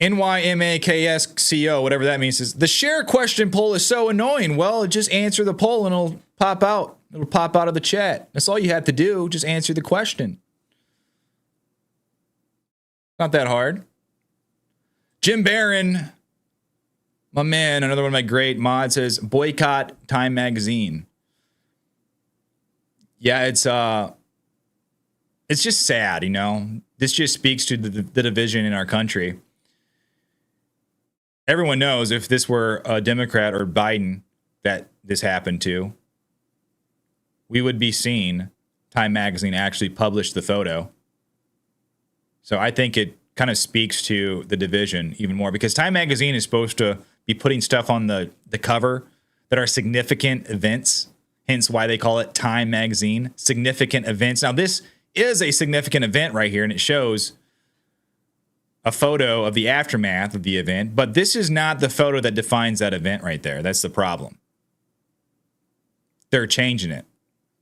NYMAKS CEO, whatever that means, says, the share question poll is so annoying. Well, just answer the poll and it'll pop out. It'll pop out of the chat. That's all you have to do. Just answer the question. Not that hard. Jim Barron, my man, another one of my great mods, says boycott Time Magazine. Yeah, it's just sad, you know. This just speaks to the division in our country. Everyone knows if this were a Democrat or Biden that this happened to, we would be seeing Time Magazine actually publish the photo. So I think it kind of speaks to the division even more because Time Magazine is supposed to be putting stuff on the cover that are significant events, hence why they call it Time Magazine, significant events. Now, this is a significant event right here, and it shows a photo of the aftermath of the event, but this is not the photo that defines that event right there. That's the problem. They're changing it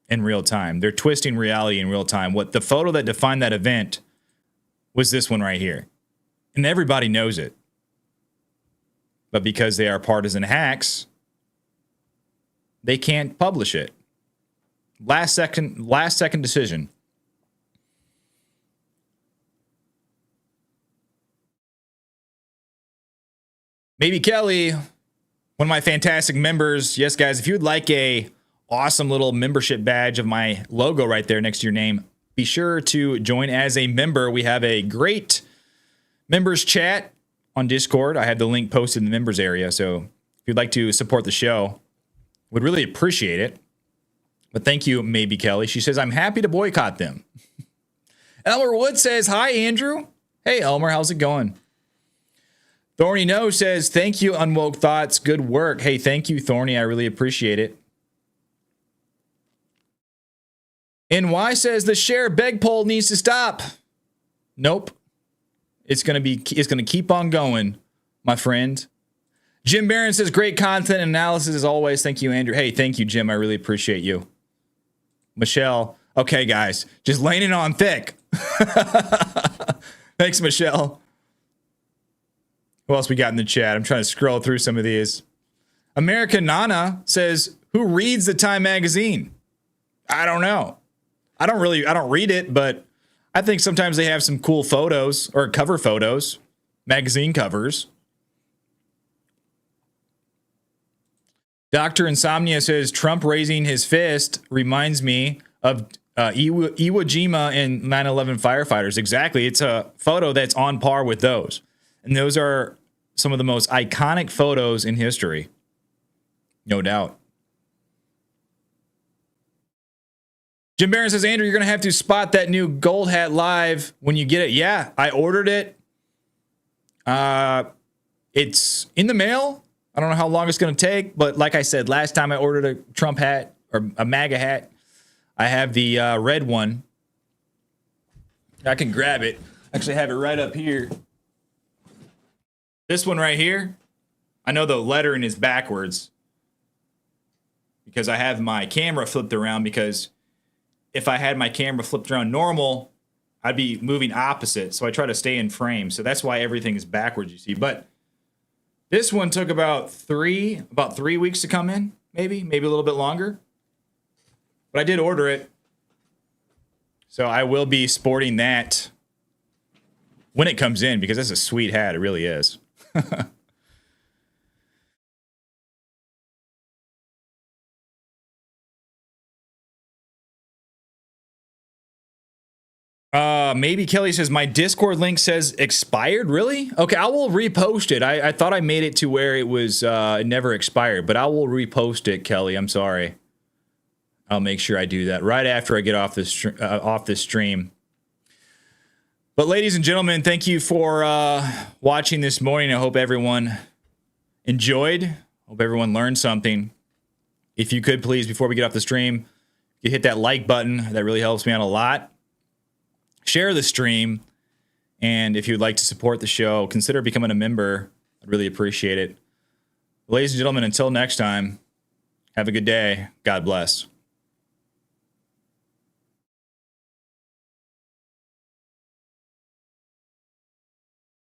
in real time. They're twisting reality in real time. What the photo that defined that event was this one right here. And everybody knows it. But because they are partisan hacks, they can't publish it. Last second decision. Maybe Kelly, one of my fantastic members. Yes, guys, if you would like a awesome little membership badge of my logo right there next to your name, be sure to join as a member. We have a great members chat on Discord. I have the link posted in the members area. So if you'd like to support the show, would really appreciate it. But thank you, Maybe Kelly. She says, I'm happy to boycott them. Elmer Wood says, hi, Andrew. Hey, Elmer, how's it going? Thorny No says, thank you, Unwoke Thoughts. Good work. Hey, thank you, Thorny. I really appreciate it. NY says the share beg poll needs to stop. Nope. It's going to keep on going, my friend. Jim Barron says great content and analysis as always. Thank you, Andrew. Hey, thank you, Jim. I really appreciate you. Michelle. Okay, guys, just laying it on thick. Thanks, Michelle. Who else we got in the chat? I'm trying to scroll through some of these. America Nana says, who reads the Time Magazine? I don't know. I don't read it, but I think sometimes they have some cool photos or cover photos, magazine covers. Dr. Insomnia says Trump raising his fist reminds me of Iwo Jima and 9/11 firefighters. Exactly. It's a photo that's on par with those. And those are some of the most iconic photos in history. No doubt. Jim Barron says, Andrew, you're going to have to spot that new gold hat live when you get it. Yeah, I ordered it. It's in the mail. I don't know how long it's going to take, but like I said, last time I ordered a Trump hat or a MAGA hat, I have the red one. I can grab it. Actually have it right up here. This one right here, I know the lettering is backwards because I have my camera flipped around, because if I had my camera flipped around normal, I'd be moving opposite. So I try to stay in frame. So that's why everything is backwards, you see. But this one took about 3 weeks to come in, maybe a little bit longer. But I did order it. So I will be sporting that when it comes in, because that's a sweet hat. It really is. Maybe Kelly says my Discord link says expired. Really? Okay, I will repost it. I thought I made it to where it was it never expired, but I will repost it, Kelly. I'm sorry. I'll make sure I do that right after I get off this stream. But ladies and gentlemen, thank you for watching this morning. I hope everyone enjoyed. Hope everyone learned something. If you could please, before we get off the stream, you hit that like button. That really helps me out a lot. Share the stream, and if you'd like to support the show, consider becoming a member. I'd really appreciate it. Ladies and gentlemen, until next time, have a good day. God bless.